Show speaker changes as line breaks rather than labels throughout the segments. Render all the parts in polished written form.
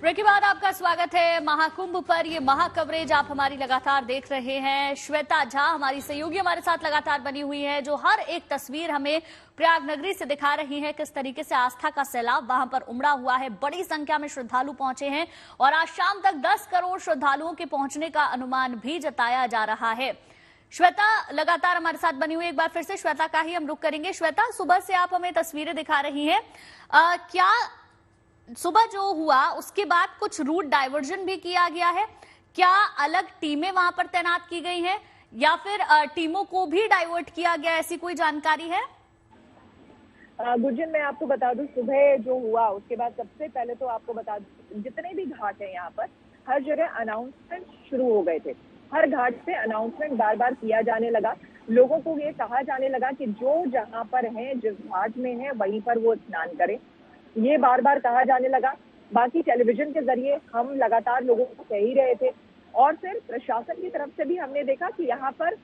Break के बाद आपका स्वागत है महाकुंभ पर। ये महा कवरेज आप हमारी लगातार देख रहे हैं। श्वेता झा हमारी सहयोगी हमारे साथ लगातार बनी हुई है, जो हर एक तस्वीर हमें प्रयाग नगरी से दिखा रही है किस तरीके से आस्था का सैलाब वहां पर उमड़ा हुआ है। बड़ी संख्या में श्रद्धालु पहुंचे हैं और आज शाम तक 10 करोड़ श्रद्धालुओं के पहुंचने का अनुमान भी जताया जा रहा है। श्वेता लगातार हमारे साथ बनी हुई, एक बार फिर से श्वेता का ही हम रुख करेंगे। श्वेता, सुबह से आप हमें तस्वीरें दिखा रही हैं, क्या सुबह जो हुआ उसके बाद कुछ रूट डाइवर्जन भी किया गया है? क्या अलग टीमें वहां पर तैनात की गई हैं या फिर टीमों को भी डाइवर्ट किया गया, ऐसी कोई जानकारी है?
गुरजन, मैं आपको बता दूं, सुबह जो हुआ उसके बाद सबसे पहले तो आपको बता दूं, जितने भी घाट हैं यहाँ पर हर जगह अनाउंसमेंट शुरू हो गए थे। हर घाट पे अनाउंसमेंट बार बार किया जाने लगा। लोगों को ये कहा जाने लगा कि जो जहाँ पर हैं, जिस घाट में है वहीं पर वो स्नान करें। ये बार बार कहा जाने लगा। बाकी टेलीविजन के जरिए हम लगातार लोगों को कह ही रहे थे और फिर प्रशासन की तरफ से भी हमने देखा कि यहाँ पर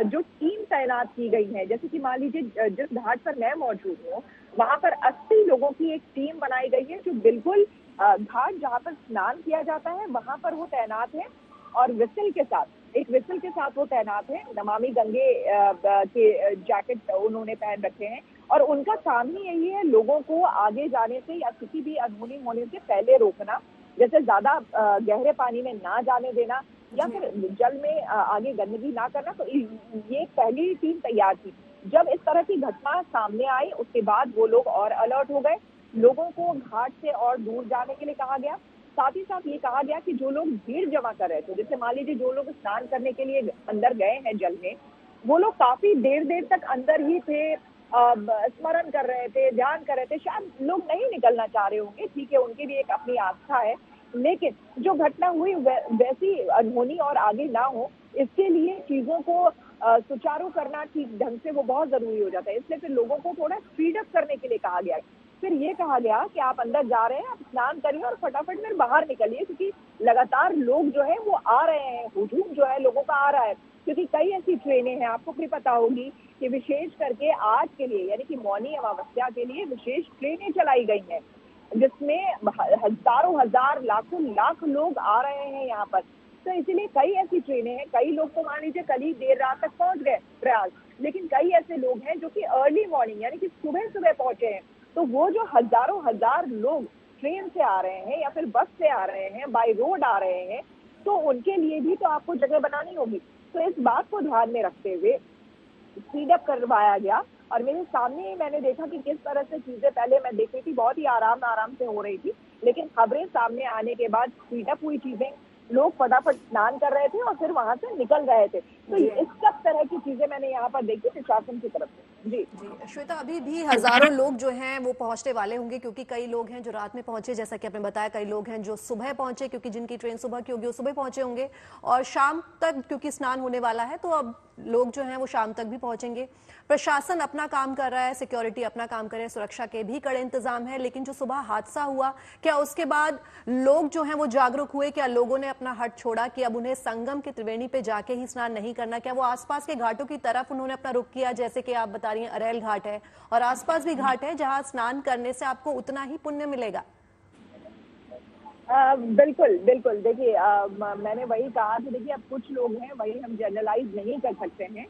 जो टीम तैनात की गई है, जैसे कि मान लीजिए जिस घाट पर मैं मौजूद हूँ वहां पर 80 लोगों की एक टीम बनाई गई है, जो बिल्कुल घाट जहाँ पर स्नान किया जाता है वहां पर वो तैनात है और विसल के साथ वो तैनात है। नमामि गंगे के जैकेट उन्होंने पहन रखे हैं और उनका काम ही यही है लोगों को आगे जाने से या किसी भी अनहोनी होने से पहले रोकना, जैसे ज्यादा गहरे पानी में ना जाने देना या फिर जल में आगे गंदगी ना करना। तो ये पहली टीम तैयार थी। जब इस तरह की घटना सामने आई उसके बाद वो लोग और अलर्ट हो गए। लोगों को घाट से और दूर जाने के लिए कहा गया। साथ ही साथ ये कहा गया कि जो लोग भीड़ जमा कर रहे थे, जैसे मान लीजिए जो लोग स्नान करने के लिए अंदर गए हैं जल में, वो लोग काफी देर तक अंदर ही थे, स्मरण कर रहे थे, ध्यान कर रहे थे। शायद लोग नहीं निकलना चाह रहे होंगे, ठीक है, उनकी भी एक अपनी आस्था है, लेकिन जो घटना हुई वैसी अनहोनी और आगे ना हो, इसके लिए चीजों को सुचारू करना ठीक ढंग से वो बहुत जरूरी हो जाता है। इसलिए फिर लोगों को थोड़ा स्पीड अप करने के लिए कहा गया। फिर ये कहा गया कि आप अंदर जा रहे हैं, आप स्नान करिए और फटाफट फिर बाहर निकलिए, क्योंकि लगातार लोग जो है वो आ रहे हैं, हुजूम जो है लोगों का आ रहा है। क्योंकि कई ऐसी ट्रेनें हैं, आपको भी पता होगी कि विशेष करके आज के लिए यानी कि मौनी अमावस्या के लिए विशेष ट्रेनें चलाई गई हैं, जिसमें हजारों हजार लाखों लाख लोग आ रहे हैं यहाँ पर। तो इसीलिए कई ऐसी ट्रेनें हैं। कई लोग तो मान लीजिए कल ही देर रात तक पहुंच गए प्रयाग, लेकिन कई ऐसे लोग हैं जो कि अर्ली मॉर्निंग यानी कि सुबह सुबह पहुंचे हैं। तो वो जो हजारों हजार लोग ट्रेन से आ रहे हैं या फिर बस से आ रहे हैं, बाय रोड आ रहे हैं, तो उनके लिए भी तो आपको जगह बनानी होगी। तो इस बात को ध्यान में रखते हुए स्पीड अप करवाया गया। और मेरे सामने ही मैंने देखा कि किस तरह से चीजें पहले मैं देख रही थी, बहुत ही आराम से हो रही थी, लेकिन खबरें सामने आने के बाद स्पीड अप हुई चीजें। लोग फटाफट स्नान कर रहे थे और फिर वहां से निकल रहे थे। तो इस सब तरह की चीजें मैंने यहाँ पर देखी प्रशासन की तरफ से। जी
श्वेता, अभी भी हजारों लोग जो हैं वो पहुंचने वाले होंगे, क्योंकि कई लोग हैं जो रात में पहुंचे, जैसा कि आपने बताया, कई लोग हैं जो सुबह पहुंचे, क्योंकि जिनकी ट्रेन सुबह की होगी वो सुबह पहुंचे होंगे, और शाम तक क्योंकि स्नान होने वाला है तो अब लोग जो हैं वो शाम तक भी पहुंचेंगे। प्रशासन अपना काम कर रहा है, सिक्योरिटी अपना काम कर रहे हैं, सुरक्षा के भी कड़े इंतजाम है। लेकिन जो सुबह हादसा हुआ, क्या उसके बाद लोग जो हैं वो जागरूक हुए? क्या लोगों ने अपना हट छोड़ा कि अब उन्हें संगम के त्रिवेणी पे जाके ही स्नान नहीं करना? क्या वो आसपास के घाटों की तरफ उन्होंने अपना रुख किया, जैसे कि आप बता रही हैं अरेल घाट है और आसपास भी घाट है जहां स्नान करने से आपको उतना ही पुण्य मिलेगा?
बिल्कुल। देखिए, मैंने वही कहा कि देखिए अब कुछ लोग हैं, वही हम जनरलाइज नहीं कर सकते हैं।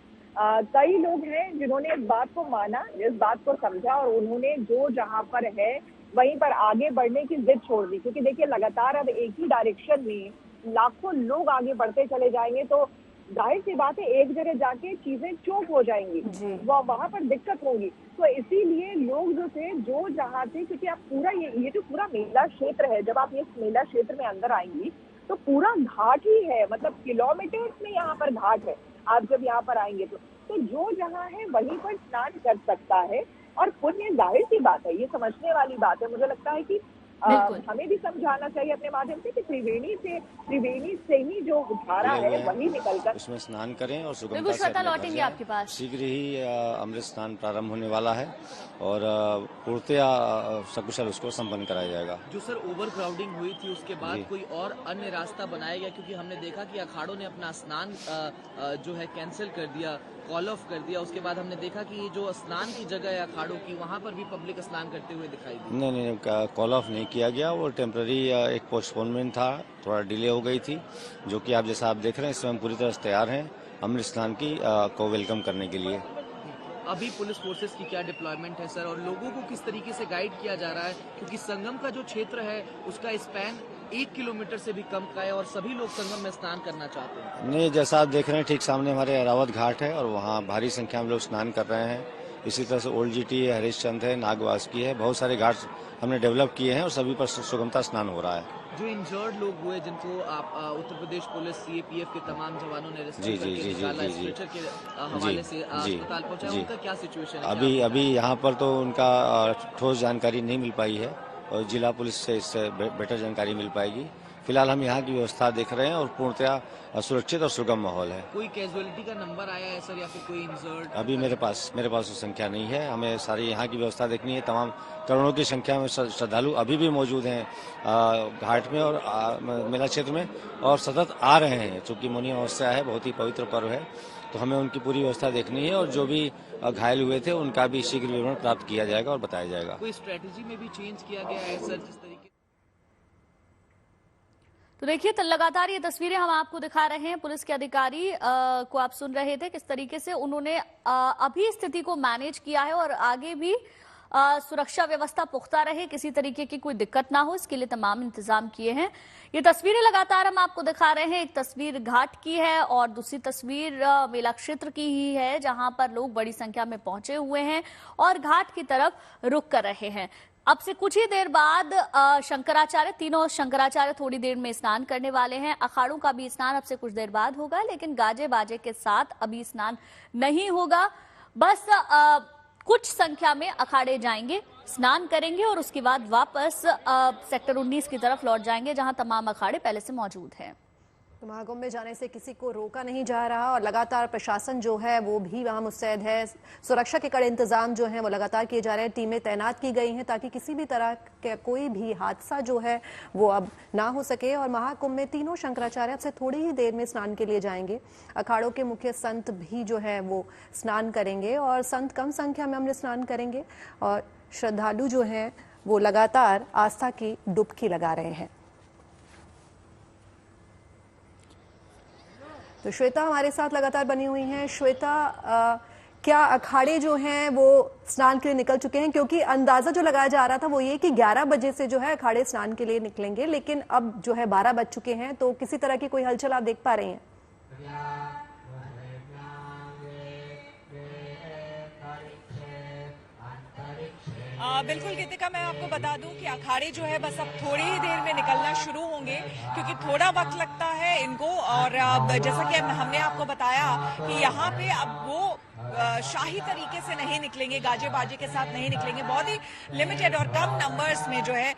कई लोग हैं जिन्होंने इस बात को माना, इस बात को समझा और उन्होंने जो जहां पर है वहीं पर आगे बढ़ने की जिद छोड़ दी। क्योंकि देखिए लगातार अब एक ही डायरेक्शन में लाखों लोग आगे बढ़ते चले जाएंगे तो जाहिर सी बात है एक जगह जाके चीजें चौक हो जाएंगी, वहां पर दिक्कत होगी। तो इसीलिए लोग जो थे जो जहाँ थे, क्योंकि आप पूरा ये जो पूरा मेला क्षेत्र है, जब आप ये मेला क्षेत्र में अंदर आएंगी तो पूरा घाट ही है, मतलब किलोमीटर्स में यहाँ पर घाट है। आप जब यहाँ पर आएंगे तो जो जहाँ है वहीं पर स्नान कर सकता है और पुण्य, जाहिर सी बात है, ये समझने वाली बात है। मुझे लगता है कि हमें भी समझाना चाहिए अपने माध्यम से कि त्रिवेणी से ही जो धारा है वही निकलकर
उसमें स्नान करें और सुगमता
बिल्कुल
से
श्वेता लौटेंगे आपके पास।
शीघ्र ही अमृत स्नान प्रारंभ होने वाला है और पूर्णतया सकुशल उसको संपन्न कराया जाएगा।
जो सर ओवर क्राउडिंग हुई थी उसके बाद कोई और अन्य रास्ता बनाया गया? क्योंकि हमने देखा कि अखाड़ों ने अपना स्नान जो है कैंसिल कर दिया, कॉल ऑफ कर दिया। उसके बाद हमने देखा कि ये जो स्नान की जगह है अखाड़ों की, वहाँ पर भी पब्लिक स्नान करते हुए दिखाई दी।
नहीं, कॉल ऑफ नहीं किया गया, वो टेम्पररी एक पोस्टपोनमेंट था, थोड़ा डिले हो गई थी, जो कि आप जैसा आप देख रहे हैं इसमें हम पूरी तरह से तैयार हैं अमृत स्नान की को वेलकम करने के लिए।
अभी पुलिस फोर्सेस की क्या डिप्लॉयमेंट है सर, और लोगों को किस तरीके से गाइड किया जा रहा है, क्योंकि संगम का जो क्षेत्र है उसका स्पैन 1 किलोमीटर से भी कम का है और सभी लोग संगम में स्नान करना चाहते हैं।
नहीं, जैसा आप देख रहे हैं ठीक सामने हमारे अरावत घाट है और वहाँ भारी संख्या में लोग स्नान कर रहे हैं। इसी तरह से ओल्ड जीटी है, हरिश्चंद है, नागवासकी है, बहुत सारे घाट हमने डेवलप किए हैं और सभी पर सुगमता स्नान हो रहा है।
जो इंजर्ड लोग हुए जिनको आप उत्तर प्रदेश पुलिस सीएपीएफ के तमाम जवानों ने रेस्क्यू करके निकाला, स्ट्रेचर के हवाले से अस्पताल पहुंचाया, उनका क्या सिचुएशन है?
अभी यहाँ पर तो उनका ठोस जानकारी नहीं मिल पाई है और जिला पुलिस से इससे बेटर जानकारी मिल पाएगी। फिलहाल हम यहाँ की व्यवस्था देख रहे हैं और पूर्णतया सुरक्षित और सुगम माहौल है।
कोई कैजुअलिटी का नंबर आया है सर, या फिर कोई इंजर्ड?
अभी मेरे पास वो संख्या नहीं है। हमें सारी यहाँ की व्यवस्था देखनी है। तमाम करोड़ों की संख्या में श्रद्धालु अभी भी मौजूद हैं घाट में और मेला क्षेत्र में और सतत आ रहे हैं। चूंकि मौनी अमावस्या है, बहुत ही पवित्र पर्व है, तो हमें उनकी पूरी व्यवस्था देखनी है और जो भी घायल हुए थे उनका भी शीघ्र विवरण प्राप्त किया जाएगा और बताया जाएगा।
कोई स्ट्रेटेजी में भी चेंज किया गया है सर, जिस तरीके?
तो देखिए, तो लगातार ये तस्वीरें हम आपको दिखा रहे हैं। पुलिस के अधिकारी को आप सुन रहे थे किस तरीके से उन्होंने अभी स्थिति को मैनेज किया है और आगे भी सुरक्षा व्यवस्था पुख्ता रहे, किसी तरीके की कोई दिक्कत ना हो, इसके लिए तमाम इंतजाम किए हैं। ये तस्वीरें लगातार हम आपको दिखा रहे हैं। एक तस्वीर घाट की है और दूसरी तस्वीर मेला क्षेत्र की ही है, जहां पर लोग बड़ी संख्या में पहुंचे हुए हैं और घाट की तरफ रुख कर रहे हैं। अब से कुछ ही देर बाद तीनों शंकराचार्य थोड़ी देर में स्नान करने वाले हैं। अखाड़ों का भी स्नान अब से कुछ देर बाद होगा, लेकिन गाजे बाजे के साथ अभी स्नान नहीं होगा। बस कुछ संख्या में अखाड़े जाएंगे, स्नान करेंगे और उसके बाद वापस सेक्टर 19 की तरफ लौट जाएंगे, जहां तमाम अखाड़े पहले से मौजूद हैं।
तो महाकुंभ में जाने से किसी को रोका नहीं जा रहा और लगातार प्रशासन जो है वो भी वहां मुस्तैद है। सुरक्षा के कड़े इंतजाम जो हैं वो लगातार किए जा रहे हैं। टीमें तैनात की गई हैं ताकि किसी भी तरह का कोई भी हादसा जो है वो अब ना हो सके। और महाकुंभ में तीनों शंकराचार्य अब से थोड़ी ही देर में स्नान के लिए जाएंगे। अखाड़ों के मुख्य संत भी जो है वो स्नान करेंगे और संत कम संख्या में अमृत स्नान करेंगे और श्रद्धालु जो हैं वो लगातार आस्था की डुबकी लगा रहे हैं। तो श्वेता हमारे साथ लगातार बनी हुई हैं। श्वेता, क्या अखाड़े जो हैं वो स्नान के लिए निकल चुके हैं? क्योंकि अंदाजा जो लगाया जा रहा था वो ये कि 11 बजे से जो है अखाड़े स्नान के लिए निकलेंगे, लेकिन अब जो है 12 बज चुके हैं, तो किसी तरह की कोई हलचल आप देख पा रही हैं?
बिल्कुल गीतिका, मैं आपको बता दूं कि अखाड़े जो है बस अब थोड़ी ही देर में निकलना शुरू होंगे, क्योंकि थोड़ा वक्त लगता है इनको। और जैसा कि हमने आपको बताया कि यहाँ पे अब वो शाही तरीके से नहीं निकलेंगे, गाजे बाजे के साथ नहीं निकलेंगे। बहुत ही लिमिटेड और कम नंबर्स में जो है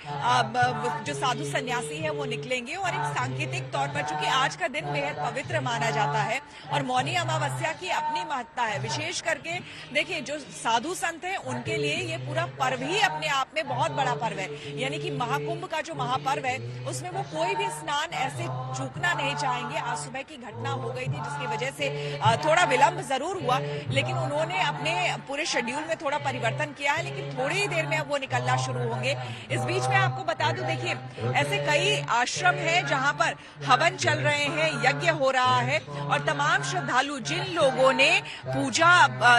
जो साधु सन्यासी है वो निकलेंगे। और एक सांकेतिक तौर पर, चूंकि आज का दिन बेहद पवित्र माना जाता है और मौनी अमावस्या की अपनी महत्ता है, विशेष करके देखिए जो साधु संत हैं उनके लिए ये पूरा पर्व ही अपने आप में बहुत बड़ा पर्व है। यानी कि महाकुंभ का जो महापर्व है उसमें वो कोई भी स्नान ऐसे चूकना नहीं चाहेंगे। आज सुबह की घटना हो गई थी जिसकी वजह से थोड़ा विलंब जरूर हुआ, लेकिन उन्होंने अपने पूरे शेड्यूल में थोड़ा परिवर्तन किया है। लेकिन थोड़ी ही देर में अब वो निकलना शुरू होंगे। इस बीच में आपको बता दूं, देखिए ऐसे कई आश्रम हैं जहां पर हवन चल रहे हैं, यज्ञ हो रहा है और तमाम श्रद्धालु जिन लोगों ने पूजा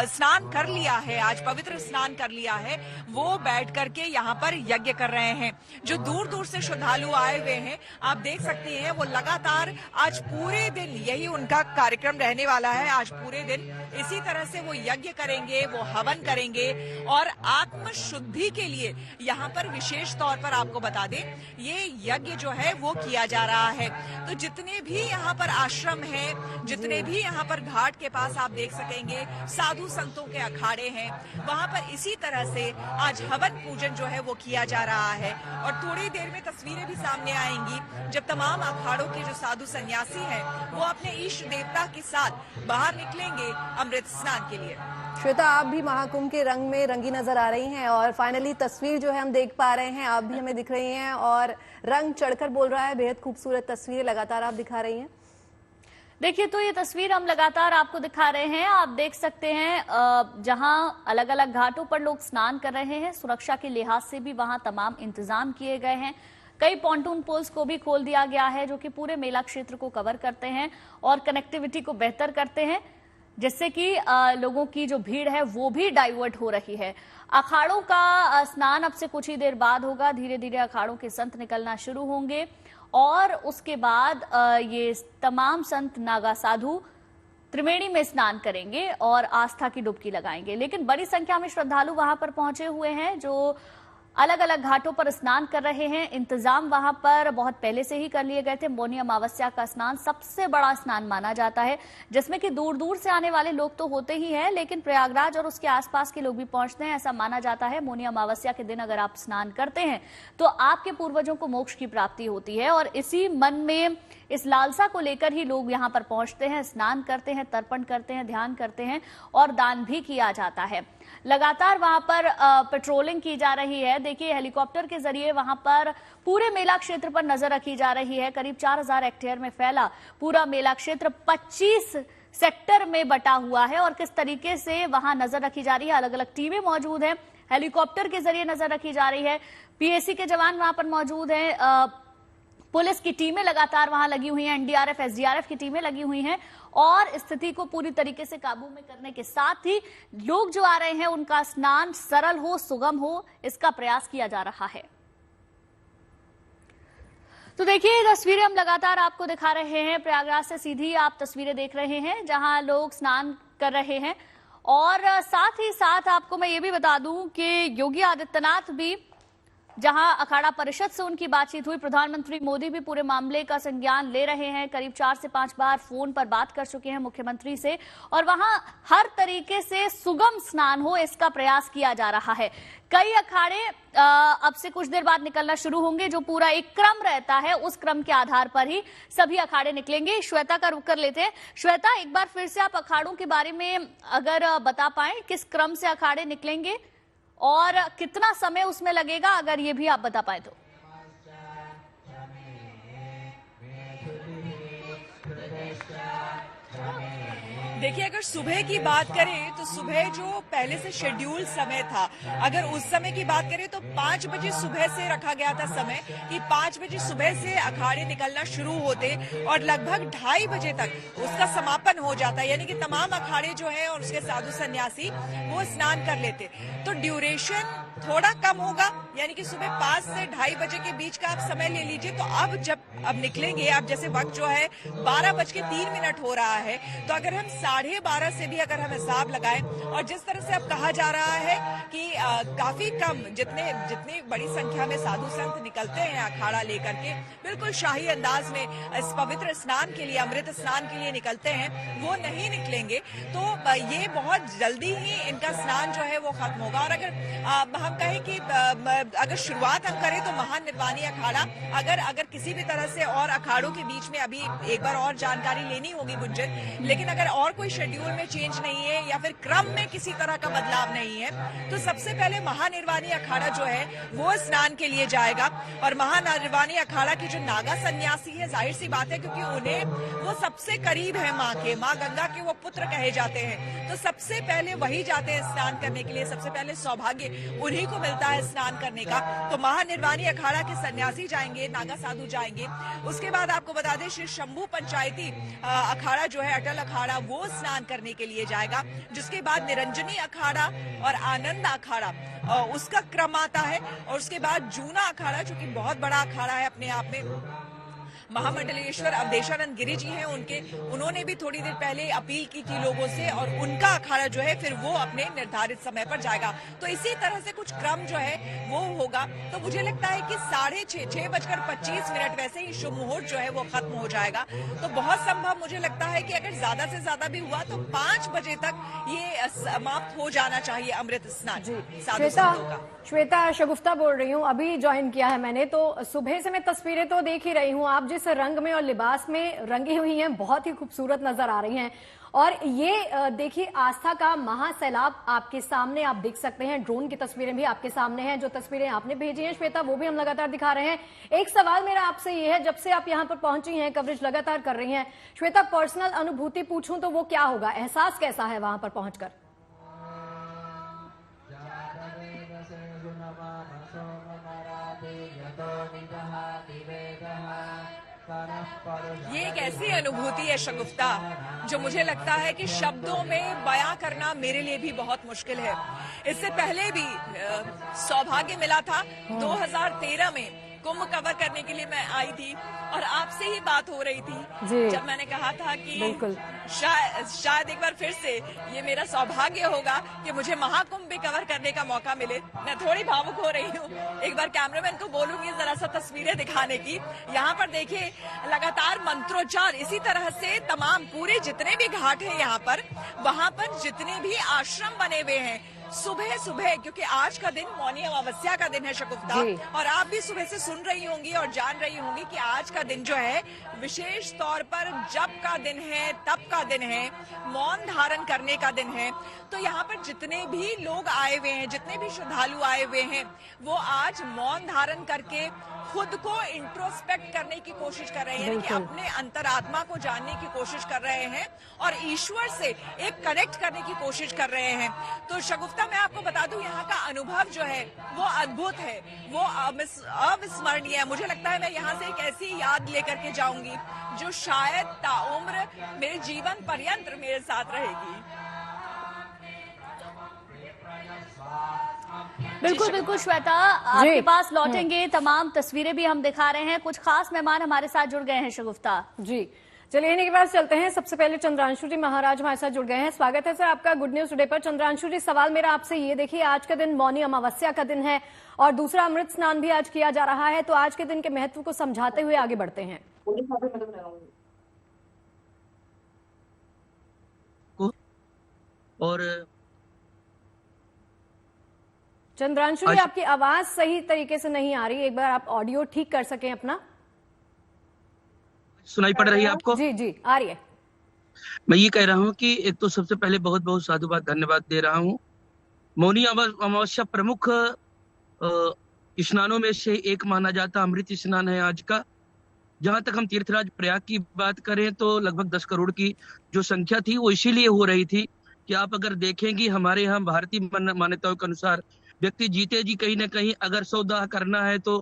स्नान कर लिया है, आज पवित्र स्नान कर लिया है, वो बैठ करके यहाँ पर यज्ञ कर रहे हैं। जो दूर दूर से श्रद्धालु आए हुए हैं, आप देख सकते हैं, वो लगातार आज पूरे दिन यही उनका कार्यक्रम रहने वाला है। आज पूरे दिन इसी तरह से वो यज्ञ करेंगे, वो हवन करेंगे और आत्म शुद्धि के लिए यहाँ पर विशेष तौर पर आपको बता दें ये यज्ञ जो है वो किया जा रहा है। तो जितने भी यहाँ पर आश्रम हैं, जितने भी यहाँ पर घाट के पास आप देख सकेंगे साधु संतों के अखाड़े हैं, वहां पर इसी तरह से आज हवन पूजन जो है वो किया जा रहा है। और थोड़ी देर में तस्वीरें भी सामने आएंगी जब तमाम अखाड़ों के जो साधु सन्यासी हैं वो अपने इष्ट देवता के साथ बाहर निकलेंगे अमृत स्नान के लिए।
श्वेता, आप भी महाकुंभ के रंग में रंगी नजर आ रही हैं और फाइनली तस्वीर जो है हम देख पा रहे हैं, आप भी हमें दिख रही हैं और रंग चढ़कर बोल रहा है। बेहद खूबसूरत तस्वीरें लगातार आप दिखा रही हैं।
देखिए, तो ये तस्वीर हम लगातार आपको दिखा रहे हैं। आप देख सकते हैं जहां अलग अलग घाटों पर लोग स्नान कर रहे हैं, सुरक्षा के लिहाज से भी वहां तमाम इंतजाम किए गए हैं। कई पॉन्टून पोल्स को भी खोल दिया गया है जो कि पूरे मेला क्षेत्र को कवर करते हैं और कनेक्टिविटी को बेहतर करते हैं, जिससे कि लोगों की जो भीड़ है वो भी डाइवर्ट हो रही है। अखाड़ों का स्नान अब से कुछ ही देर बाद होगा। धीरे धीरे अखाड़ों के संत निकलना शुरू होंगे और उसके बाद ये तमाम संत नागा साधु त्रिवेणी में स्नान करेंगे और आस्था की डुबकी लगाएंगे। लेकिन बड़ी संख्या में श्रद्धालु वहां पर पहुंचे हुए हैं जो अलग अलग घाटों पर स्नान कर रहे हैं। इंतजाम वहां पर बहुत पहले से ही कर लिए गए थे। मौनी अमावस्या का स्नान सबसे बड़ा स्नान माना जाता है, जिसमें कि दूर दूर से आने वाले लोग तो होते ही हैं, लेकिन प्रयागराज और उसके आसपास के लोग भी पहुंचते हैं। ऐसा माना जाता है मौनी अमावस्या के दिन अगर आप स्नान करते हैं तो आपके पूर्वजों को मोक्ष की प्राप्ति होती है और इसी मन में, इस लालसा को लेकर ही लोग यहां पर पहुंचते हैं, स्नान करते हैं, तर्पण करते हैं, ध्यान करते हैं और दान भी किया जाता है। लगातार वहां पर पेट्रोलिंग की जा रही है। देखिए, हेलीकॉप्टर के जरिए वहां पर पूरे मेला क्षेत्र पर नजर रखी जा रही है। करीब 4000 हेक्टेयर में फैला पूरा मेला क्षेत्र 25 सेक्टर में बटा हुआ है और किस तरीके से वहां नजर रखी जा रही है। अलग अलग टीमें मौजूद हैं, हेलीकॉप्टर के जरिए नजर रखी जा रही है। पीएसी के जवान वहां पर मौजूद हैं, पुलिस की टीमें लगातार वहां लगी हुई हैं, एनडीआरएफ, एसडीआरएफ की टीमें लगी हुई हैं और स्थिति को पूरी तरीके से काबू में करने के साथ ही लोग जो आ रहे हैं उनका स्नान सरल हो, सुगम हो, इसका प्रयास किया जा रहा है। तो देखिए, ये तस्वीरें हम लगातार आपको दिखा रहे हैं। प्रयागराज से सीधी आप तस्वीरें देख रहे हैं जहां लोग स्नान कर रहे हैं और साथ ही साथ आपको मैं ये भी बता दूं कि योगी आदित्यनाथ भी, जहां अखाड़ा परिषद से उनकी बातचीत हुई, प्रधानमंत्री मोदी भी पूरे मामले का संज्ञान ले रहे हैं। करीब 4 से 5 बार फोन पर बात कर चुके हैं मुख्यमंत्री से और वहां हर तरीके से सुगम स्नान हो, इसका प्रयास किया जा रहा है। कई अखाड़े अब से कुछ देर बाद निकलना शुरू होंगे, जो पूरा एक क्रम रहता है, उस क्रम के आधार पर ही सभी अखाड़े निकलेंगे। श्वेता का रुख कर लेते हैं। श्वेता, एक बार फिर से आप अखाड़ों के बारे में अगर बता पाएं, किस क्रम से अखाड़े निकलेंगे और कितना समय उसमें लगेगा, अगर ये भी आप बता पाए तो।
देखिए, अगर सुबह की बात करें तो सुबह जो पहले से शेड्यूल समय था, अगर उस समय की बात करें तो 5 बजे सुबह से रखा गया था समय कि 5 बजे सुबह से अखाड़े निकलना शुरू होते और लगभग 2:30 बजे तक उसका समापन हो जाता, यानी कि तमाम अखाड़े जो है और उसके साधु सन्यासी वो स्नान कर लेते। तो ड्यूरेशन थोड़ा कम होगा, यानी कि सुबह 5 से 2:30 बजे के बीच का आप समय ले लीजिए। तो अब निकलेंगे, अब जैसे वक्त जो है 12:03 हो रहा है, तो अगर हम 12:30 से भी अगर हम हिसाब लगाएं और जिस तरह से अब कहा जा रहा है कि काफी कम, जितनी बड़ी संख्या में साधु संत निकलते हैं अखाड़ा लेकर के, बिल्कुल शाही अंदाज में इस पवित्र स्नान के लिए, अमृत स्नान के लिए निकलते हैं, वो नहीं निकलेंगे। तो ये बहुत जल्दी ही इनका स्नान जो है वो खत्म होगा। और अगर हम कहें कि अगर शुरुआत हम करें तो महानिर्वाणी अखाड़ा, अगर किसी भी तरह से और अखाड़ों के बीच में अभी एक बार और जानकारी लेनी होगी गुंजन, लेकिन अगर और कोई शेड्यूल में चेंज नहीं है या फिर क्रम में किसी तरह का बदलाव नहीं है, तो सबसे पहले महानिर्वाणी अखाड़ा जो है वो स्नान के लिए जाएगा। और महानिर्वाणी अखाड़ा के जो नागा सन्यासी है, जाहिर सी बात है क्योंकि उन्हें वो सबसे करीब है माँ गंगा के वो पुत्र कहे जाते हैं, तो सबसे पहले वही जाते हैं स्नान करने के लिए। सबसे पहले सौभाग्य उन्हीं को मिलता है स्नान करने का। तो महानिर्वाणी अखाड़ा के सन्यासी जाएंगे, नागा साधु जाएंगे। उसके बाद आपको बता दें, श्री शंभू पंचायती अखाड़ा जो है, अटल अखाड़ा, वो स्नान करने के लिए जाएगा। जिसके बाद निरंजनी अखाड़ा और आनंद अखाड़ा उसका क्रम आता है। और उसके बाद जूना अखाड़ा, जो कि बहुत बड़ा अखाड़ा है अपने आप में, महामंडलेश्वर अवधेशानंद गिरी जी हैं, उन्होंने भी थोड़ी देर पहले अपील की थी लोगों से और उनका अखाड़ा जो है फिर वो अपने निर्धारित समय पर जाएगा। तो इसी तरह से कुछ क्रम जो है वो होगा। तो मुझे लगता है कि 6:25 वैसे ही शुभ मुहूर्त जो है वो खत्म हो जाएगा। तो बहुत संभव मुझे लगता है कि अगर ज्यादा से ज्यादा भी हुआ तो 5 बजे तक ये समाप्त हो जाना चाहिए अमृत स्नान साधु संतों का।
श्वेता शगुफ्ता बोल रही हूँ, अभी ज्वाइन किया है मैंने, तो सुबह से मैं तस्वीरें तो देख ही रही हूँ।
आप जिस रंग में और लिबास में रंगी हुई हैं बहुत ही खूबसूरत नजर आ रही हैं। और ये देखिए आस्था का महासैलाब आपके सामने आप देख सकते हैं। ड्रोन की तस्वीरें भी आपके सामने हैं। जो तस्वीरें आपने भेजी हैं श्वेता, वो भी हम लगातार दिखा रहे हैं। एक सवाल मेरा आपसे ये है, जब से आप यहाँ पर पहुंची हैं, कवरेज लगातार कर रही हैं, श्वेता, पर्सनल अनुभूति पूछूं तो वो क्या होगा? एहसास कैसा है वहां पर पहुंचकर?
ये एक ऐसी अनुभूति है शगुफ्ता जो मुझे लगता है कि शब्दों में बयां करना मेरे लिए भी बहुत मुश्किल है। इससे पहले भी सौभाग्य मिला था 2013 में कुंभ कवर करने के लिए मैं आई थी और आपसे ही बात हो रही थी जब मैंने कहा था कि शायद एक बार फिर से ये मेरा सौभाग्य होगा कि मुझे महाकुंभ भी कवर करने का मौका मिले। मैं थोड़ी भावुक हो रही हूँ। एक बार कैमरामैन को बोलूंगी जरा सा तस्वीरें दिखाने की। यहाँ पर देखिए लगातार मंत्रोच्चार इसी तरह से तमाम पूरे जितने भी घाट हैं यहाँ पर, वहां पर जितने भी आश्रम बने हुए हैं, सुबह सुबह, क्योंकि आज का दिन मौनी अमावस्या का दिन है शगुफ्ता, और आप भी सुबह से सुन रही होंगी और जान रही होंगी कि आज का दिन जो है विशेष तौर पर जप का दिन है, तप का दिन है, मौन धारण करने का दिन है। तो यहाँ पर जितने भी लोग आए हुए हैं, जितने भी श्रद्धालु आए हुए हैं, वो आज मौन धारण करके खुद को इंट्रोस्पेक्ट करने की कोशिश कर रहे हैं, यानी कि अपने अंतरात्मा को जानने की कोशिश कर रहे हैं और ईश्वर से एक कनेक्ट करने की कोशिश कर रहे हैं। तो शगुफ्ता, मैं आपको बता दूं, यहाँ का अनुभव जो है वो अद्भुत है, वो अविस्मरणीय है। मुझे लगता है मैं यहाँ से एक ऐसी याद लेकर के जाऊंगी जो शायद ताउम्र मेरे जीवन पर्यंत मेरे साथ रहेगी।
बिल्कुल बिल्कुल श्वेता, आपके पास लौटेंगे। तमाम तस्वीरें भी हम दिखा रहे हैं। कुछ खास मेहमान हमारे साथ जुड़ गए हैं शगुफ्ता
जी। चलिए इन्हीं के पास चलते हैं। सबसे पहले चंद्रांशु जी महाराज हमारे साथ जुड़ गए हैं। स्वागत है सर आपका गुड न्यूज टुडे पर। चंद्रांशु जी, सवाल मेरा आपसे ये, देखिए आज का दिन मौनी अमावस्या का दिन है और दूसरा अमृत स्नान भी आज किया जा रहा है, तो आज के दिन के महत्व को समझाते हुए आगे बढ़ते हैं।
और
चंद्रांशु जी, आपकी आवाज सही तरीके से नहीं आ रही, एक बार आप ऑडियो ठीक कर सकें अपना।
सुनाई पड़ रही है आपको?
जी जी आ रही है।
मैं ये कह रहा हूँ कि एक तो सबसे पहले बहुत बहुत साधुवाद धन्यवाद दे रहा हूँ। मौनी अमावस्या प्रमुख स्नानों में से एक माना जाता अमृत स्नान है आज का। जहां तक हम तीर्थराज प्रयाग की बात करें तो लगभग 10 करोड़ की जो संख्या थी वो इसीलिए हो रही थी कि आप अगर देखेंगे हमारे यहाँ भारतीय मान्यताओं के अनुसार व्यक्ति जीते जी कहीं ना कहीं अगर सौदा करना है तो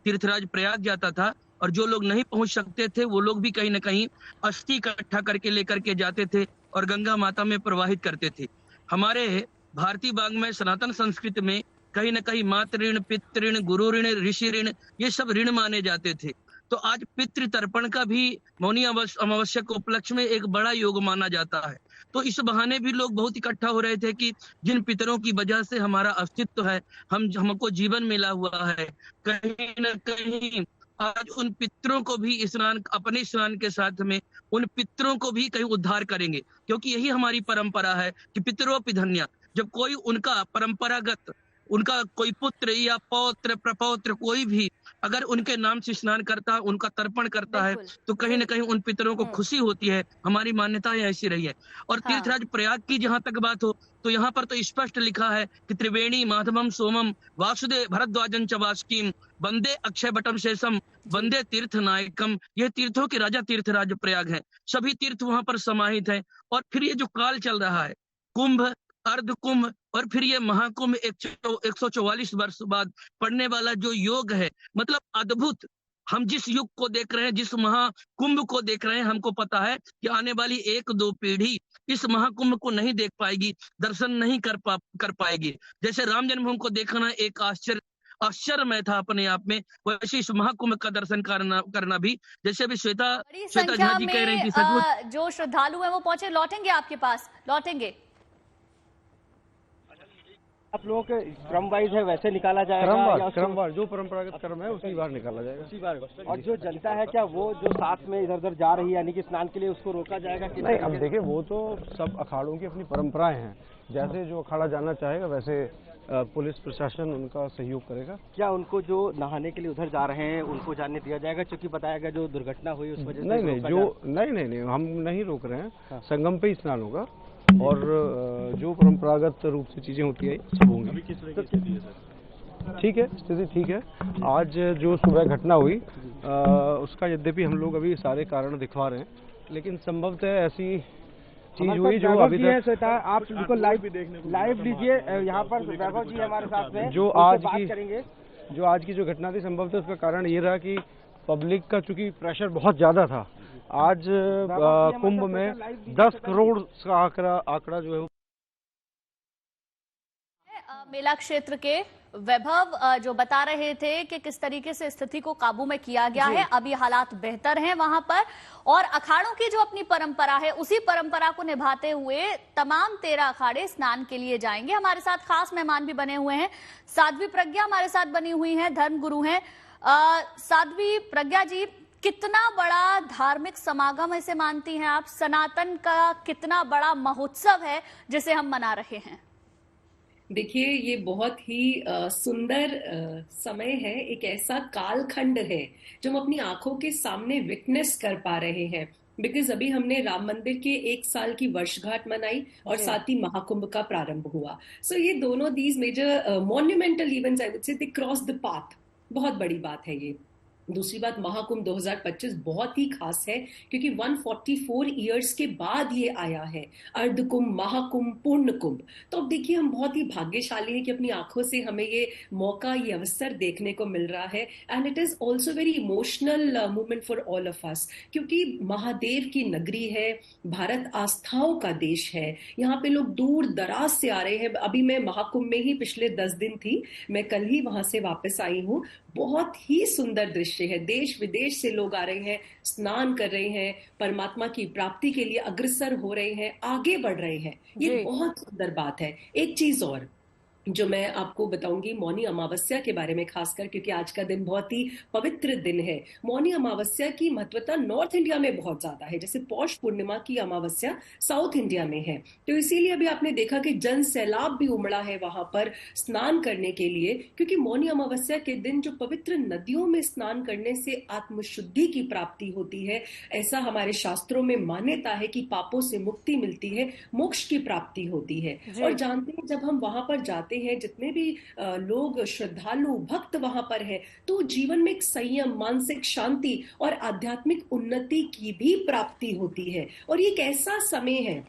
तीर्थराज प्रयाग जाता था, और जो लोग नहीं पहुंच सकते थे वो लोग भी कहीं ना कहीं अस्थि इकट्ठा करके लेकर के जाते थे और गंगा माता में प्रवाहित करते थे। हमारे भारतीय बाग में सनातन संस्कृति में कहीं ना कहीं मातृ ऋण, पितृ ऋण, गुरु ऋण, ऋषि ऋण, ये सब ऋण माने जाते थे। तो आज पितृ तर्पण का भी मौनी अमावस्या के उपलक्ष्य में एक बड़ा योग माना जाता है। तो इस बहाने भी लोग बहुत इकट्ठा हो रहे थे कि जिन पितरों की वजह से हमारा अस्तित्व है, हमको जीवन मिला हुआ है, कहीं न कहीं आज उन पितरों को भी स्नान, अपने स्नान के साथ में उन पितरों को भी कहीं उद्धार करेंगे, क्योंकि यही हमारी परंपरा है कि पितरों पिधन्या। जब कोई उनका परंपरागत उनका कोई पुत्र या पौत्र प्रपौत्र कोई भी अगर उनके नाम से स्नान करता है, उनका तर्पण करता है, तो कहीं ना कहीं उन पितरों को खुशी होती है। हमारी मान्यताएं ऐसी रही है। और तीर्थराज प्रयाग की जहां तक बात हो तो यहाँ पर तो स्पष्ट लिखा है कि त्रिवेणी माधवम सोमम वासुदेव भरद्वाजन च वासुकीम वंदे अक्षय बटम शेषम वंदे तीर्थ नायकम। ये तीर्थों के राजा तीर्थराज प्रयाग है। सभी तीर्थ वहां पर समाहित है। और फिर ये जो काल चल रहा है, कुंभ, अर्ध कुंभ और फिर ये महाकुंभ 144 वर्ष बाद पड़ने वाला जो योग है, मतलब अद्भुत। हम जिस युग को देख रहे हैं, जिस महाकुंभ को देख रहे हैं, हमको पता है कि आने वाली 1-2 पीढ़ी इस महाकुंभ को नहीं देख पाएगी, दर्शन नहीं कर पाएगी। जैसे राम जन्मभूमि को देखना एक आश्चर्यमय था अपने आप में, वैसे इस महाकुंभ का दर्शन करना भी, जैसे अभी श्वेता झा जी कह रही थी,
जो श्रद्धालु है वो पहुंचे, लौटेंगे आपके पास, लौटेंगे।
आप लोगों के क्रम वाइज है वैसे निकाला जाएगा?
क्रमवार जो परंपरागत क्रम है उसी बार निकाला जाएगा, उसी बार।
और जो जनता है क्या वो जो साथ में इधर उधर जा रही है यानी कि स्नान के लिए, उसको रोका जाएगा कि
नहीं? अब देखिए वो तो सब अखाड़ों की अपनी परंपराएं हैं, जैसे जो अखाड़ा जाना चाहेगा वैसे पुलिस प्रशासन उनका सहयोग करेगा।
क्या उनको जो नहाने के लिए उधर जा रहे हैं उनको जाने दिया जाएगा, क्योंकि बताया गया जो दुर्घटना हुई उस वजह से
नहीं, हम नहीं रोक रहे हैं। हाँ। संगम पे ही स्नान होगा और जो परंपरागत रूप से चीजें होती है सब होंगी। अभी किस तरह की स्थिति है सर? ठीक है, स्थिति ठीक है। आज जो सुबह घटना हुई उसका यद्यपि हम लोग अभी सारे कारण दिखवा रहे हैं, लेकिन संभवतः ऐसी चीज हुई जो अभी तक
आप उनको लाइव लीजिए। यहाँ पर वैभव जी हमारे साथ में
जो आज की जो घटना थी, संभवतः उसका कारण ये रहा कि पब्लिक का चूंकि प्रेशर बहुत ज्यादा था। आज कुंभ में 10 करोड़ का आंकड़ा जो है
मेला क्षेत्र के वैभव जो बता रहे थे कि किस तरीके से स्थिति को काबू में किया गया है। अभी हालात बेहतर हैं वहां पर, और अखाड़ों की जो अपनी परंपरा है उसी परंपरा को निभाते हुए तमाम 13 अखाड़े स्नान के लिए जाएंगे। हमारे साथ खास मेहमान भी बने हुए हैं। साध्वी प्रज्ञा हमारे साथ बनी हुई हैं, धर्म गुरु हैं। साध्वी प्रज्ञा जी, कितना बड़ा धार्मिक समागम इसे मानती हैं आप? सनातन का कितना बड़ा महोत्सव है जिसे हम मना रहे हैं?
देखिए, ये बहुत ही सुंदर समय है, एक ऐसा कालखंड है जो हम अपनी आंखों के सामने विटनेस कर पा रहे हैं। बिकॉज अभी हमने राम मंदिर के 1 साल की वर्षगांठ मनाई और साथ ही महाकुंभ का प्रारंभ हुआ। सो ये दोनों these major monumental events, I would say, they cross the path. बहुत बड़ी बात है ये। दूसरी बात, महाकुंभ 2025 बहुत ही खास है क्योंकि 144 ईयर्स के बाद ये आया है, अर्धकुंभ, महाकुंभ, पूर्ण कुंभ। तो अब देखिए, हम बहुत ही भाग्यशाली हैं कि अपनी आंखों से हमें ये मौका, ये अवसर देखने को मिल रहा है। And it is also very emotional moment for all of us, क्योंकि महादेव की नगरी है, भारत आस्थाओं का देश है। यहाँ पे लोग दूर दराज से आ रहे हैं। अभी मैं महाकुंभ में ही पिछले 10 दिन थी, मैं कल ही वहां से वापस आई हूँ। बहुत ही सुंदर दृश्य है। देश विदेश से लोग आ रहे हैं, स्नान कर रहे हैं, परमात्मा की प्राप्ति के लिए अग्रसर हो रहे हैं, आगे बढ़ रहे हैं। ये बहुत सुंदर बात है। एक चीज और जो मैं आपको बताऊंगी मौनी अमावस्या के बारे में, खासकर क्योंकि आज का दिन बहुत ही पवित्र दिन है। मौनी अमावस्या की महत्वता नॉर्थ इंडिया में बहुत ज्यादा है, जैसे पौष पूर्णिमा की अमावस्या साउथ इंडिया में है। तो इसीलिए अभी आपने देखा कि जन सैलाब भी उमड़ा है वहां पर स्नान करने के लिए, क्योंकि मौनी अमावस्या के दिन जो पवित्र नदियों में स्नान करने से आत्मशुद्धि की प्राप्ति होती है। ऐसा हमारे शास्त्रों में मान्यता है कि पापों से मुक्ति मिलती है, मोक्ष की प्राप्ति होती है। और जानते हैं, जब हम वहां पर जाते हैं, जितने भी लोग श्रद्धालु भक्त वहां पर है, तो जीवन में एक संयम, मानसिक शांति और आध्यात्मिक उन्नति की भी प्राप्ति होती है। और ये एक ऐसा समय है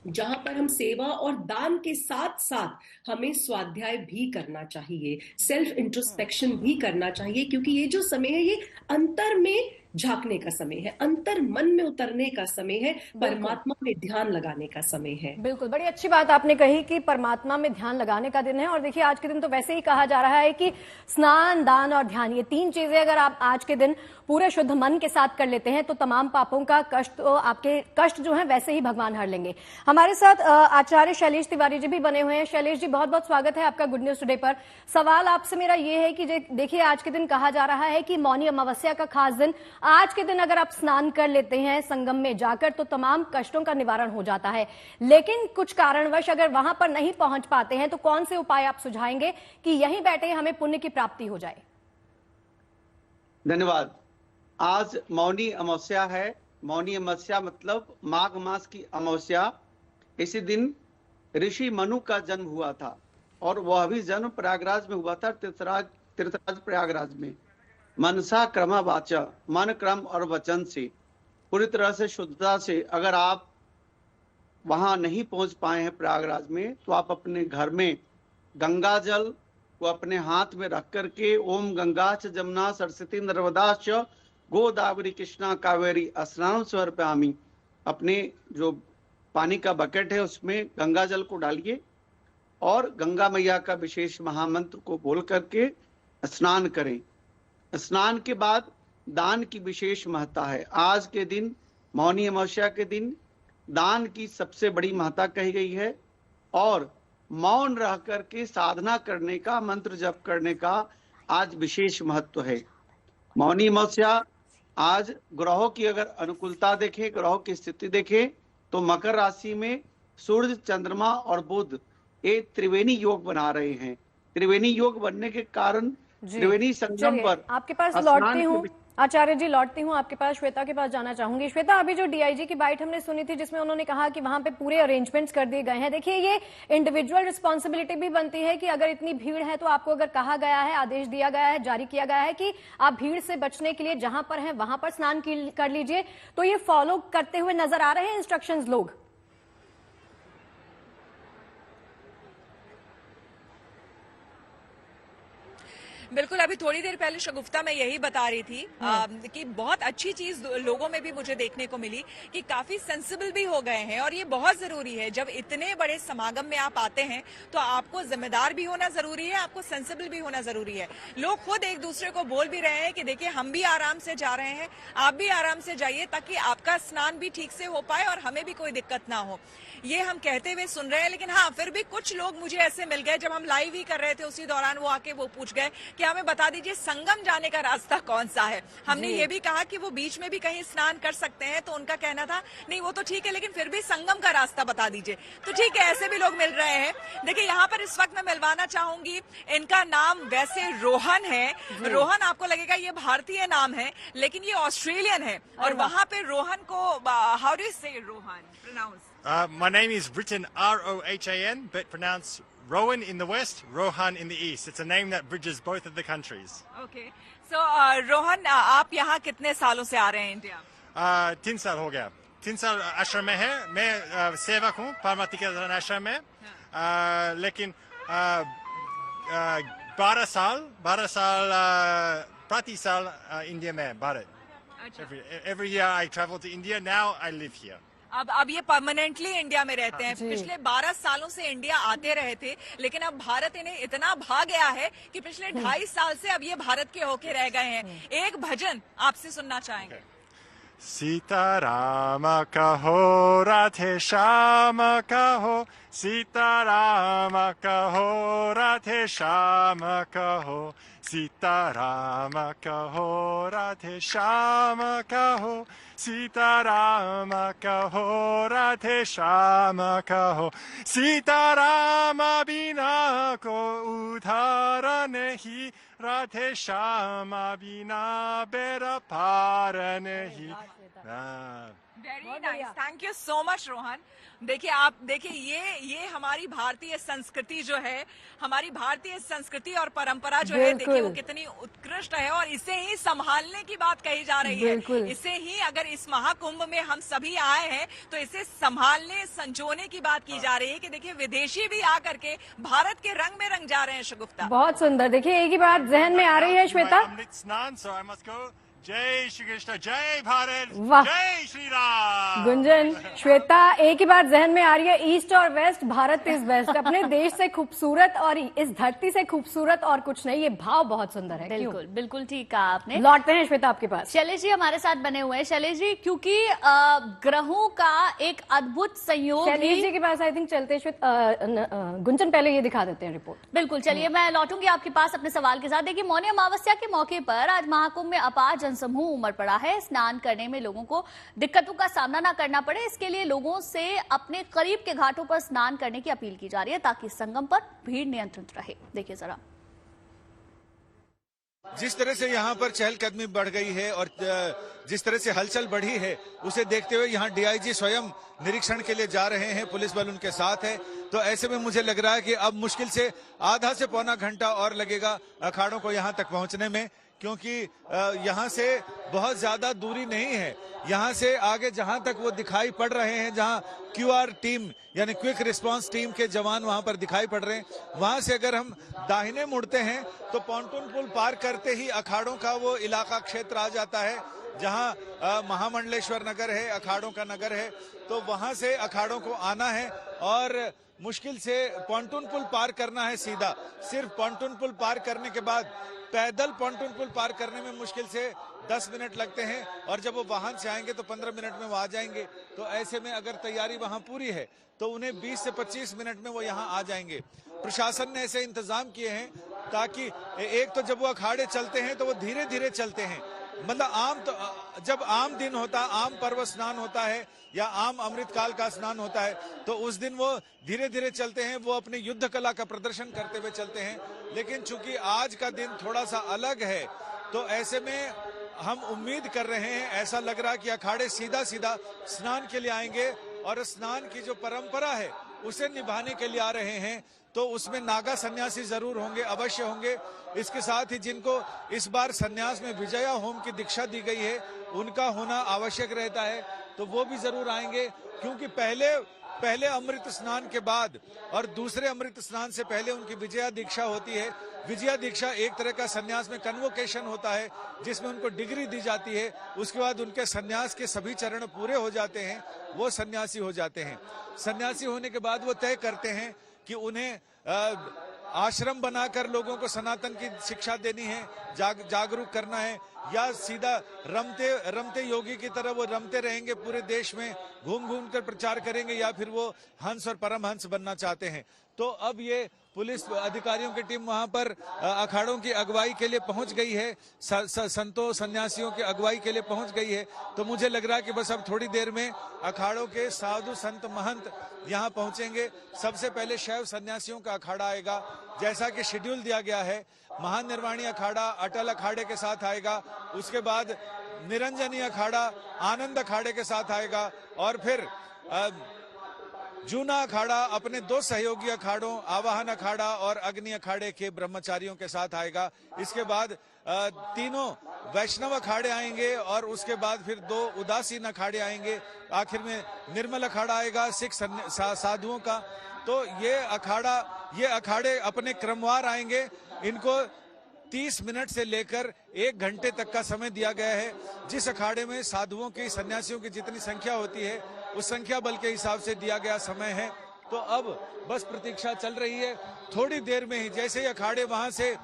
जहां पर हम सेवा और दान के साथ साथ हमें स्वाध्याय भी करना चाहिए, सेल्फ इंट्रोस्पेक्शन भी करना चाहिए, क्योंकि ये जो समय है ये अंतर में झांकने का समय है, अंतर मन में उतरने का समय है, परमात्मा में ध्यान लगाने का समय है।
बिल्कुल, बड़ी अच्छी बात आपने कही कि परमात्मा में ध्यान लगाने का दिन है। और देखिए, आज के दिन तो वैसे ही कहा जा रहा है कि स्नान, दान और ध्यान, ये 3 चीजें अगर आप आज के दिन पूरे शुद्ध मन के साथ कर लेते हैं तो तमाम पापों का कष्ट, तो आपके कष्ट जो है वैसे ही भगवान हर लेंगे। हमारे साथ आचार्य शैलेश तिवारी जी भी बने हुए हैं। शैलेश जी, बहुत बहुत स्वागत है आपका गुड न्यूज टुडे पर। सवाल आपसे मेरा ये है कि देखिए, आज के दिन कहा जा रहा है कि मौनी अमावस्या का खास दिन, आज के दिन अगर आप स्नान कर लेते हैं संगम में जाकर तो तमाम कष्टों का निवारण हो जाता है। लेकिन कुछ कारणवश अगर वहां पर नहीं पहुंच पाते हैं तो कौन से उपाय आप सुझाएंगे कि यहीं बैठे हमें पुण्य की प्राप्ति हो जाए?
धन्यवाद। आज मौनी अमावस्या है। मौनी अमावस्या मतलब माघ मास की अमावस्या। इसी दिन ऋषि मनु का जन्म हुआ था और वह भी जन्म प्रयागराज में हुआ था, तीर्थराज प्रयागराज में। मनसा क्रम वाचा, मन, क्रम और वचन से पूरी तरह से शुद्धता से अगर आप वहां नहीं पहुंच पाए हैं प्रयागराज में, तो आप अपने घर में गंगा जल को अपने हाथ में रख करके ओम गंगा च जमुना सरस्वती नर्मदा च गोदावरी कृष्णा कावेरी स्नानं समर्पयामि, अपने जो पानी का बकेट है उसमें गंगा जल को डालिए और गंगा मैया का विशेष महामंत्र को बोल करके स्नान करें। स्नान के बाद दान की विशेष महत्ता है। आज के दिन, मौनी अमावस्या के दिन, दान की सबसे बड़ी महत्ता कही गई है और मौन रह करके साधना करने का, मंत्र जप करने का आज विशेष महत्व है। मौनी अमावस्या आज ग्रहों की अगर अनुकूलता देखें, ग्रहों की स्थिति देखें, तो मकर राशि में सूर्य, चंद्रमा और बुध एक त्रिवेणी योग बना रहे हैं। त्रिवेणी योग बनने के कारण त्रिवेणी संगम पर
आपके पास
स्नान
लौटती
के
हूँ आचार्य जी, लौटती हूँ आपके पास, श्वेता के पास जाना चाहूंगी। श्वेता, अभी जो डीआईजी की बाइट हमने सुनी थी जिसमें उन्होंने कहा कि वहां पे पूरे अरेंजमेंट्स कर दिए गए हैं, देखिए ये इंडिविजुअल रिस्पॉन्सिबिलिटी भी बनती है कि अगर इतनी भीड़ है तो आपको अगर कहा गया है, आदेश दिया गया है, जारी किया गया है कि आप भीड़ से बचने के लिए जहां पर हैं वहां पर स्नान कर लीजिए, तो ये फॉलो करते हुए नजर आ रहे हैं इंस्ट्रक्शंस लोग?
बिल्कुल, अभी थोड़ी देर पहले शगुफ्ता मैं यही बता रही थी कि बहुत अच्छी चीज लोगों में भी मुझे देखने को मिली कि काफी सेंसिबल भी हो गए हैं, और ये बहुत जरूरी है। जब इतने बड़े समागम में आप आते हैं तो आपको जिम्मेदार भी होना जरूरी है, आपको सेंसिबल भी होना जरूरी है। लोग खुद एक दूसरे को बोल भी रहे हैं कि देखिए हम भी आराम से जा रहे हैं, आप भी आराम से जाइए ताकि आपका स्नान भी ठीक से हो पाए और हमें भी कोई दिक्कत ना हो। ये हम कहते हुए सुन रहे हैं, लेकिन हाँ, फिर भी कुछ लोग मुझे ऐसे मिल गए जब हम लाइव ही कर रहे थे, उसी दौरान वो आके वो पूछ गए कि हमें बता दीजिए संगम जाने का रास्ता कौन सा है। हमने ये भी कहा कि वो बीच में भी कहीं स्नान कर सकते हैं, तो उनका कहना था नहीं वो तो ठीक है, लेकिन फिर भी संगम का रास्ता बता दीजिए। तो ठीक है, ऐसे भी लोग मिल रहे हैं। देखिए यहाँ पर इस वक्त मैं मिलवाना चाहूंगी, इनका नाम वैसे रोहन है। रोहन आपको लगेगा ये भारतीय नाम है, लेकिन ये ऑस्ट्रेलियन है, और वहां पे रोहन को how do you say Rohan pronounce?
My name is written R-O-H-A-N, but pronounced Rowan in the west, Rohan in the east. It's a name that bridges both of the countries.
Okay. So, Rohan, आप यहाँ कितने सालों से आ रहे हैं India?
3 साल हो गया। 3 साल आश्रम में है। मैं सेवक हूँ पार्वती के आश्रम में। लेकिन 12 साल प्रति साल इंडिया में Bharat. Every year I travel to India. Now I live here.
अब ये परमानेंटली इंडिया में रहते हैं। पिछले 12 सालों से इंडिया आते रहे थे, लेकिन अब भारत इन्हें इतना भा गया है कि पिछले 2.5 साल से अब ये भारत के होके रह गए हैं। एक भजन आपसे सुनना चाहेंगे।
सीताराम कहो राधे श्याम कहो, सीताराम कहो राधे श्याम कहो, सीताराम कहो राधे श्याम कहो, सीताराम कहो राधे श्याम कहो, सीताराम बिना को उधार नहीं, राधे श्याम बिना बेड़ा पार नहीं।
Very nice, thank you so much Rohan. देखिए आप देखिए ये हमारी भारतीय संस्कृति जो है, हमारी भारतीय संस्कृति और परंपरा जो है, देखिए वो कितनी उत्कृष्ट है, और इसे ही संभालने की बात कही जा रही है। इसे ही अगर इस महाकुंभ में हम सभी आए हैं तो इसे संभालने संजोने की बात की जा रही है कि देखिए विदेशी भी आकर के भारत के रंग में रंग जा रहे हैं। शगुफ्ता,
बहुत सुंदर। देखिए एक ही बात जहन में आ रही है श्वेता,
जय श्री कृष्ण, जय भारत, जय श्री राम।
गुंजन, श्वेता, एक ही बात जहन में आ रही है, ईस्ट और वेस्ट, भारत इज बेस्ट। अपने देश से खूबसूरत और इस धरती से खूबसूरत और कुछ नहीं। ये भाव बहुत सुंदर है।
बिल्कुल बिल्कुल ठीक कहा आपने।
लौटते हैं श्वेता आपके पास।
शैलेश जी हमारे साथ बने हुए हैं। शैलेश जी, क्योंकि ग्रहों का एक अद्भुत संयोग,
शैलेश जी के पास आई थिंक चलते गुंजन पहले ये दिखा देते हैं रिपोर्ट।
बिल्कुल, चलिए मैं लौटूंगी आपके पास अपने सवाल के साथ। देखिए मौनी अमावस्या के मौके पर आज महाकुंभ में अपार समूह उमड़ पड़ा है। स्नान करने में लोगों को दिक्कतों का सामना ना करना पड़े, इसके लिए लोगों से अपने करीब के घाटों पर स्नान करने की अपील की जा रही है ताकि संगम पर भीड़ नियंत्रित रहे। देखिए जरा।
जिस तरह से यहाँ पर चहलकदमी बढ़ गई है और जिस तरह से हलचल बढ़ी है, उसे देखते हुए यहाँ डीआईजी स्वयं निरीक्षण के लिए जा रहे हैं, पुलिस बल उनके साथ है। तो ऐसे में मुझे लग रहा है कि अब मुश्किल से आधा से पौना घंटा और लगेगा अखाड़ों को यहाँ तक पहुँचने में, क्योंकि यहाँ से बहुत ज्यादा दूरी नहीं है। यहाँ से आगे जहाँ तक वो दिखाई पड़ रहे हैं, जहाँ क्यूआर टीम यानी क्विक रिस्पांस टीम के जवान वहाँ पर दिखाई पड़ रहे हैं, वहाँ से अगर हम दाहिने मुड़ते हैं तो पॉन्टून पुल पार करते ही अखाड़ों का वो इलाका क्षेत्र आ जाता है जहाँ महामंडलेश्वर नगर है, अखाड़ों का नगर है। तो वहाँ से अखाड़ों को आना है और मुश्किल से पॉन्टून पुल पार करना है सीधा। सिर्फ पॉन्टून पुल पार करने के बाद पैदल पॉन्टून पुल पार करने में मुश्किल से 10 मिनट लगते हैं, और जब वो वाहन से आएंगे तो 15 मिनट में वो आ जाएंगे। तो ऐसे में अगर तैयारी वहां पूरी है तो उन्हें 20 से 25 मिनट में वो यहाँ आ जाएंगे। प्रशासन ने ऐसे इंतजाम किए हैं ताकि एक तो जब वो अखाड़े चलते हैं तो वो धीरे धीरे चलते हैं, मतलब जब आम दिन होता, आम पर्व स्नान होता है या आम अमृत काल का स्नान होता है, तो उस दिन वो धीरे धीरे चलते हैं, वो अपनी युद्ध कला का प्रदर्शन करते हुए चलते हैं। लेकिन चूंकि आज का दिन थोड़ा सा अलग है, तो ऐसे में हम उम्मीद कर रहे हैं, ऐसा लग रहा है कि अखाड़े सीधा सीधा स्नान के लिए आएंगे और स्नान की जो परंपरा है उसे निभाने के लिए आ रहे हैं। तो उसमें नागा सन्यासी जरूर होंगे, अवश्य होंगे। इसके साथ ही जिनको इस बार सन्यास में विजया होम की दीक्षा दी गई है, उनका होना आवश्यक रहता है, तो वो भी जरूर आएंगे। क्योंकि पहले अमृत स्नान के बाद और दूसरे अमृत स्नान से पहले उनकी विजया दीक्षा होती है। विजया दीक्षा एक तरह का सन्यास में कन्वोकेशन होता है, जिसमें उनको डिग्री दी जाती है। उसके बाद उनके सन्यास के सभी चरण पूरे हो जाते हैं, वो सन्यासी हो जाते हैं। सन्यासी होने के बाद वो तय करते हैं कि उन्हें आश्रम बनाकर लोगों को सनातन की शिक्षा देनी है, जागरूक करना है, या सीधा रमते योगी की तरह वो रमते रहेंगे, पूरे देश में घूम घूम कर प्रचार करेंगे, या फिर वो हंस और परमहंस बनना चाहते हैं। तो अब ये पुलिस अधिकारियों की टीम वहां पर अखाड़ों की अगुवाई के लिए पहुंच गई है, संतों सन्यासियों की अगुवाई के लिए पहुंच गई है। तो मुझे लग रहा है कि बस अब थोड़ी देर में अखाड़ों के साधु संत महंत यहां पहुंचेंगे। सबसे पहले शैव सन्यासियों का अखाड़ा आएगा, जैसा कि शेड्यूल दिया गया है। महानिर्वाणी अखाड़ा अटल अखाड़े के साथ आएगा, उसके बाद निरंजनी अखाड़ा आनंद अखाड़े के साथ आएगा, और फिर जूना अखाड़ा अपने दो सहयोगी अखाड़ों आवाहन अखाड़ा और अग्नि अखाड़े के ब्रह्मचारियों के साथ आएगा। इसके बाद तीनों वैष्णव अखाड़े आएंगे, और उसके बाद फिर दो उदासीन अखाड़े आएंगे। आखिर में निर्मल अखाड़ा आएगा सिख साधुओं का। तो ये अखाड़े अपने क्रमवार आएंगे। इनको 30 मिनट से लेकर 1 घंटे तक का समय दिया गया है। जिस अखाड़े में साधुओं की सन्यासियों की जितनी संख्या होती है, उस संख्या बल के हिसाब से दिया गया समय है। तो अब बस प्रतीक्षा चल रही है। थोड़ी देर में ही जैसे ही अखाड़े वहां से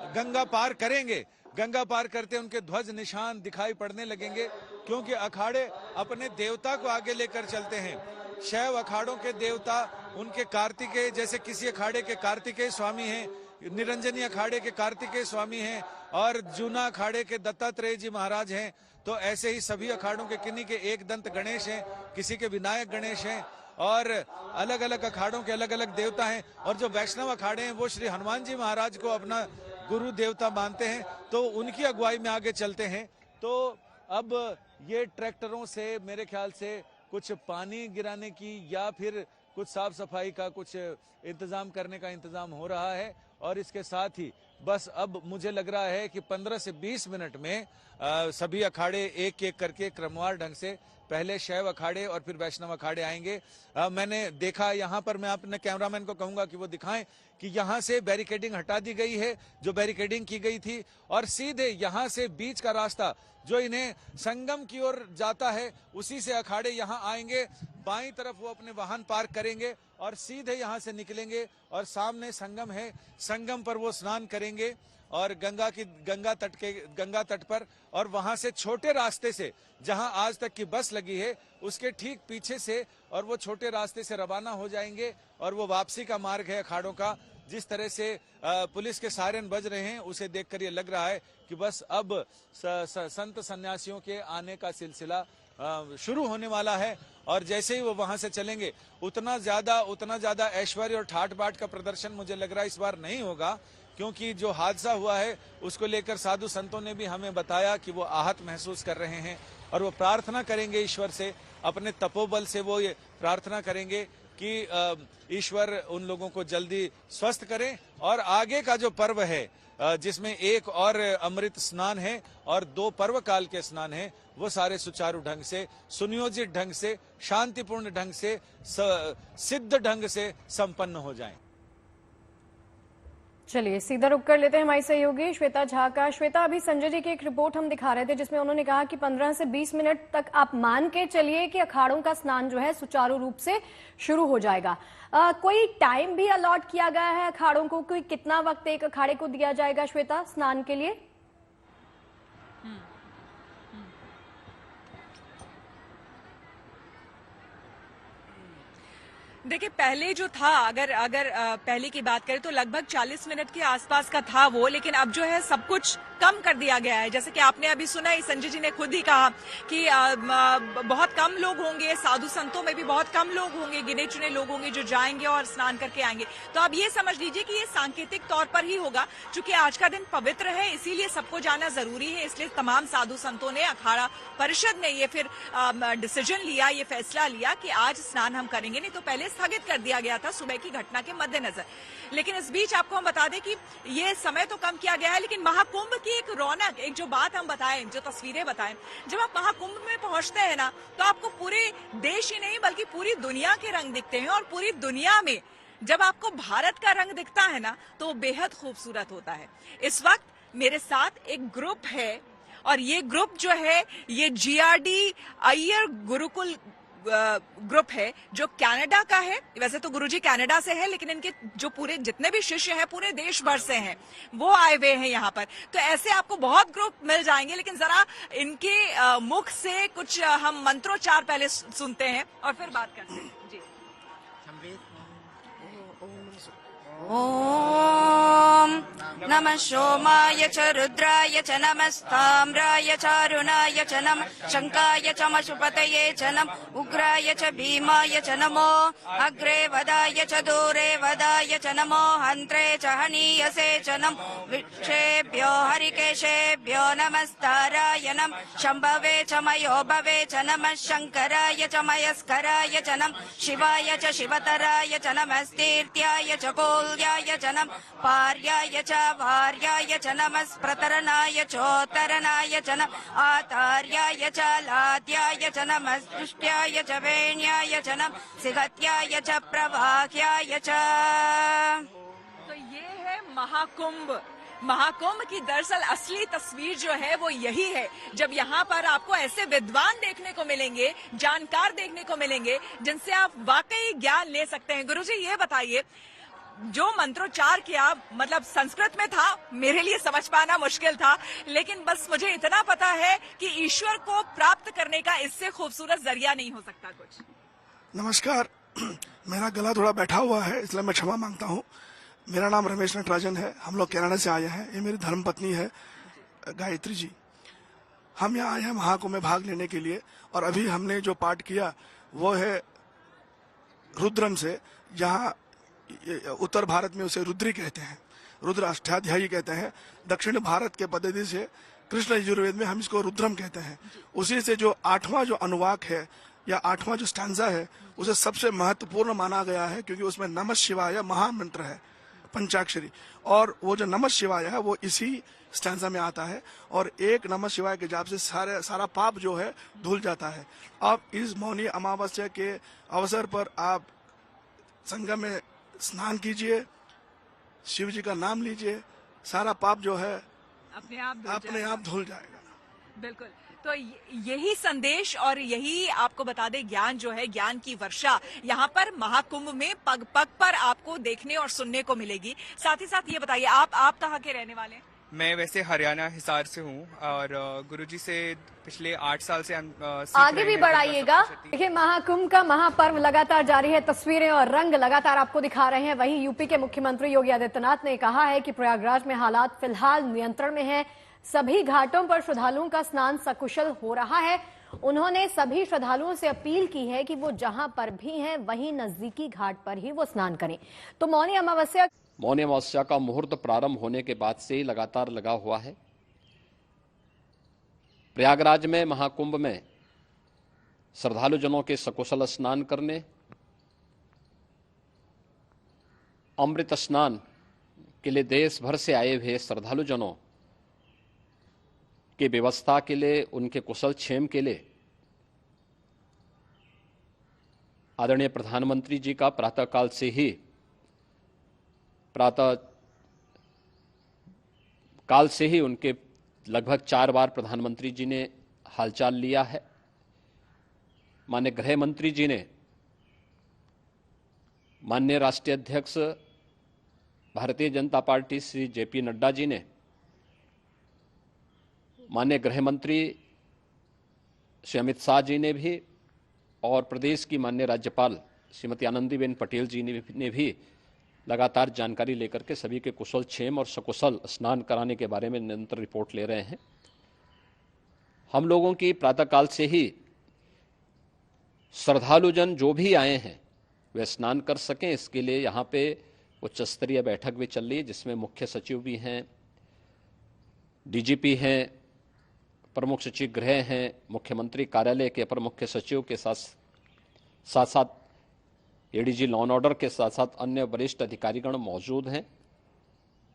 गंगा पार करेंगे, गंगा पार करते उनके ध्वज निशान दिखाई पड़ने लगेंगे, क्योंकि अखाड़े अपने देवता को आगे लेकर चलते हैं। शैव अखाड़ों के देवता उनके कार्तिकेय, जैसे किसी अखाड़े के कार्तिकेय स्वामी हैं, निरंजनी अखाड़े के कार्तिकेय स्वामी हैं, और जूना अखाड़े के दत्तात्रेय जी महाराज हैं। तो ऐसे ही सभी अखाड़ों के किन्हीं के एक दंत गणेश हैं, किसी के विनायक गणेश हैं, और अलग अलग अखाड़ों के अलग अलग देवता हैं। और जो वैष्णव अखाड़े हैं वो श्री हनुमान जी महाराज को अपना गुरु देवता मानते हैं, तो उनकी अगुवाई में आगे चलते हैं। तो अब ये ट्रैक्टरों से मेरे ख्याल से कुछ पानी गिराने की या फिर कुछ साफ सफाई का कुछ इंतजाम करने का इंतजाम हो रहा है। और इसके साथ ही बस अब मुझे लग रहा है कि 15 से 20 मिनट में सभी अखाड़े एक एक करके क्रमवार ढंग से पहले शैव अखाड़े और फिर वैष्णव अखाड़े आएंगे। मैंने देखा यहाँ पर, मैं अपने कैमरामैन को कहूंगा कि वो दिखाएं कि यहाँ से बैरिकेडिंग हटा दी गई है, जो बैरिकेडिंग की गई थी, और सीधे यहाँ से बीच का रास्ता जो इन्हें संगम की ओर जाता है, उसी से अखाड़े यहाँ आएंगे। बाईं तरफ वो अपने वाहन पार्क करेंगे और सीधे यहाँ से निकलेंगे, और सामने संगम है, संगम पर वो स्नान करेंगे और गंगा तट पर, और वहां से छोटे रास्ते से जहां आज तक की बस लगी है उसके ठीक पीछे से, और वो छोटे रास्ते से रवाना हो जाएंगे। और वो वापसी का मार्ग है अखाड़ों का। जिस तरह से पुलिस के सायरन बज रहे हैं, उसे देखकर ये लग रहा है कि बस अब संत सन्यासियों के आने का सिलसिला शुरू होने वाला है। और जैसे ही वो वहां से चलेंगे, उतना ज्यादा ऐश्वर्य और ठाट बाट का प्रदर्शन मुझे लग रहा है इस बार नहीं होगा, क्योंकि जो हादसा हुआ है उसको लेकर साधु संतों ने भी हमें बताया कि वो आहत महसूस कर रहे हैं, और वो प्रार्थना करेंगे ईश्वर से, अपने तपोबल से वो ये प्रार्थना करेंगे कि ईश्वर उन लोगों को जल्दी स्वस्थ करें। और आगे का जो पर्व है, जिसमें एक और अमृत स्नान है और 2 पर्व काल के स्नान है, वो सारे सुचारू ढंग से, सुनियोजित ढंग से, शांतिपूर्ण ढंग से, सिद्ध ढंग से संपन्न हो जाएं।
चलिए सीधा रुक कर लेते हैं हमारी सहयोगी श्वेता झा का। श्वेता, अभी संजय जी की एक रिपोर्ट हम दिखा रहे थे जिसमें उन्होंने कहा कि 15 से 20 मिनट तक आप मान के चलिए कि अखाड़ों का स्नान जो है सुचारू रूप से शुरू हो जाएगा। कोई टाइम भी अलॉट किया गया है अखाड़ों को, कोई कितना वक्त एक अखाड़े को दिया जाएगा श्वेता स्नान के लिए?
देखिए, पहले जो था, अगर पहले की बात करें तो लगभग 40 मिनट के आसपास का था वो, लेकिन अब जो है सब कुछ कम कर दिया गया है। जैसे कि आपने अभी सुना ही, संजय जी ने खुद ही कहा कि बहुत कम लोग होंगे, साधु संतों में भी बहुत कम लोग होंगे, गिने चुने लोग होंगे जो जाएंगे और स्नान करके आएंगे। तो आप ये समझ लीजिए कि ये सांकेतिक तौर पर ही होगा। चूंकि आज का दिन पवित्र है, इसीलिए सबको जाना जरूरी है, इसलिए तमाम साधु संतों ने, अखाड़ा परिषद ने ये फिर डिसीजन लिया, ये फैसला लिया कि आज स्नान हम करेंगे। नहीं तो पहले स्थगित कर दिया गया था सुबह की घटना के मद्देनजर। लेकिन इस बीच आपको हम बता दें कि ये समय तो कम किया गया है, लेकिन महाकुंभ की एक रौनक, एक जो बात हम बताएं, जो तस्वीरें बताएं, जब आप महाकुंभ में पहुंचते हैं ना, तो आपको पूरे देश ही नहीं बल्कि पूरी दुनिया के रंग दिखते हैं। और पूरी दुनिया में जब आपको भारत का रंग दिखता है ना, तो वो बेहद खूबसूरत होता है। इस वक्त मेरे साथ एक ग्रुप है, और ये ग्रुप जो है ये GRD अय्यर गुरुकुल ग्रुप है, जो कनाडा का है। वैसे तो गुरुजी कनाडा से है, लेकिन इनके जो पूरे जितने भी शिष्य हैं पूरे देश भर से हैं, वो आए हुए हैं यहाँ पर। तो ऐसे आपको बहुत ग्रुप मिल जाएंगे, लेकिन जरा इनके मुख से कुछ हम मंत्रोच्चार पहले सुनते हैं और फिर बात करते हैं। जी।
ओम नमः सोमाय च रुद्राय च नमस्ताम्राय च अरुणाय च नमः शंकाय च मशुपतये च नमः उग्राय च भीमाय च नमो अग्रे वदाय च दूरे वदाय च नमो हन्त्रे च हनीयसे च नमः विक्षेभ्यो हरिकेशेभ्यो नमस्ताराय नमः शम्भवे च मयोभवे च नमः शंकराय च मयस्कराय च नमः शिवाय च शिवतराय च नमस्तीर्थ्याय च कोल्याय च नमः पार्याय च भार्याय च नमः प्रतरणाय चोत्तरणाय च नमः आतार्याय च लाद्याय च नमः तुष्ट्याय च वेण्याय च नमः सिगत्याय च प्रवाह्याय च।
तो ये है महाकुंभ। महाकुंभ की दरअसल असली तस्वीर जो है वो यही है, जब यहाँ पर आपको ऐसे विद्वान देखने को मिलेंगे, जानकार देखने को मिलेंगे, जिनसे आप वाकई ज्ञान ले सकते हैं। गुरुजी ये बताइए, जो मंत्रोच्चार किया, मतलब संस्कृत में था, मेरे लिए समझ पाना मुश्किल था, लेकिन बस मुझे इतना पता है कि ईश्वर को प्राप्त करने का इससे खूबसूरत जरिया नहीं हो सकता कुछ।
नमस्कार, मेरा गला थोड़ा बैठा हुआ है, इसलिए मैं क्षमा मांगता हूँ। मेरा नाम रमेश नटराजन है, हम लोग कनाडा से आए हैं। ये मेरी धर्मपत्नी है गायत्री जी। हम यहाँ आए हैं महाकुंभ में भाग लेने के लिए, और अभी हमने जो पाठ किया वो है रुद्रम से, जहाँ उत्तर भारत में उसे रुद्री कहते हैं, रुद्र अष्टाध्यायी कहते हैं। दक्षिण भारत के पद्धति से कृष्ण यजुर्वेद में हम इसको रुद्रम कहते हैं। उसी से जो 8वां जो अनुवाक है या 8वां जो स्टैंजा है, उसे सबसे महत्वपूर्ण माना गया है, क्योंकि उसमें नमः शिवाय महामंत्र है, पंचाक्षरी। और वो जो नमः शिवाय है वो इसी स्टैंजा में आता है, और एक नमः शिवाय के जाप से सारा पाप जो है धुल जाता है। अब इस मौनी अमावस्या के अवसर पर आप संगम में स्नान कीजिए, शिव जी का नाम लीजिए, सारा पाप जो है अपने आप धुल जाएगा।
बिल्कुल। तो यही संदेश और यही आपको बता दें, ज्ञान जो है, ज्ञान की वर्षा यहाँ पर महाकुंभ में पग पग पर आपको देखने और सुनने को मिलेगी। साथ ही साथ ये बताइए, आप कहाँ के रहने वाले हैं?
मैं वैसे हरियाणा हिसार से हूँ, और गुरुजी से पिछले 8 साल से
आगे भी बढ़ाइएगा। देखिए, महाकुंभ का महापर्व लगातार जारी है, तस्वीरें और रंग लगातार आपको दिखा रहे हैं। वहीं यूपी के मुख्यमंत्री योगी आदित्यनाथ ने कहा है कि प्रयागराज में हालात फिलहाल नियंत्रण में है, सभी घाटों पर श्रद्धालुओं का स्नान सकुशल हो रहा है। उन्होंने सभी श्रद्धालुओं से अपील की है कि वो जहां पर भी हैं वहीं नजदीकी घाट पर ही वो स्नान करें। तो मौनी अमावस्या
का मुहूर्त प्रारंभ होने के बाद से ही लगातार लगा हुआ है। प्रयागराज में महाकुंभ में श्रद्धालु जनों के सकुशल स्नान करने, अमृत स्नान के लिए देश भर से आए हुए श्रद्धालु जनों की व्यवस्था के लिए, उनके कुशल क्षेम के लिए आदरणीय प्रधानमंत्री जी का प्रातःकाल से ही उनके लगभग 4 बार प्रधानमंत्री जी ने हालचाल लिया है। माननीय गृह मंत्री जी ने, माननीय राष्ट्रीय अध्यक्ष भारतीय जनता पार्टी श्री जेपी नड्डा जी ने, माननीय गृह मंत्री श्री अमित शाह जी ने भी, और प्रदेश की माननीय राज्यपाल श्रीमती आनंदीबेन पटेल जी ने भी लगातार जानकारी लेकर के सभी के कुशल क्षेम और सकुशल स्नान कराने के बारे में निरंतर रिपोर्ट ले रहे हैं। हम लोगों की प्रातःकाल से ही श्रद्धालुजन जो भी आए हैं वे स्नान कर सकें, इसके लिए यहाँ पे उच्च स्तरीय बैठक भी चल रही है, जिसमें मुख्य सचिव भी हैं, डीजीपी हैं, प्रमुख सचिव गृह हैं, मुख्यमंत्री कार्यालय के अपर मुख्य सचिव के साथ साथ एडीजी लॉ एंड ऑर्डर के साथ साथ अन्य वरिष्ठ अधिकारीगण मौजूद हैं।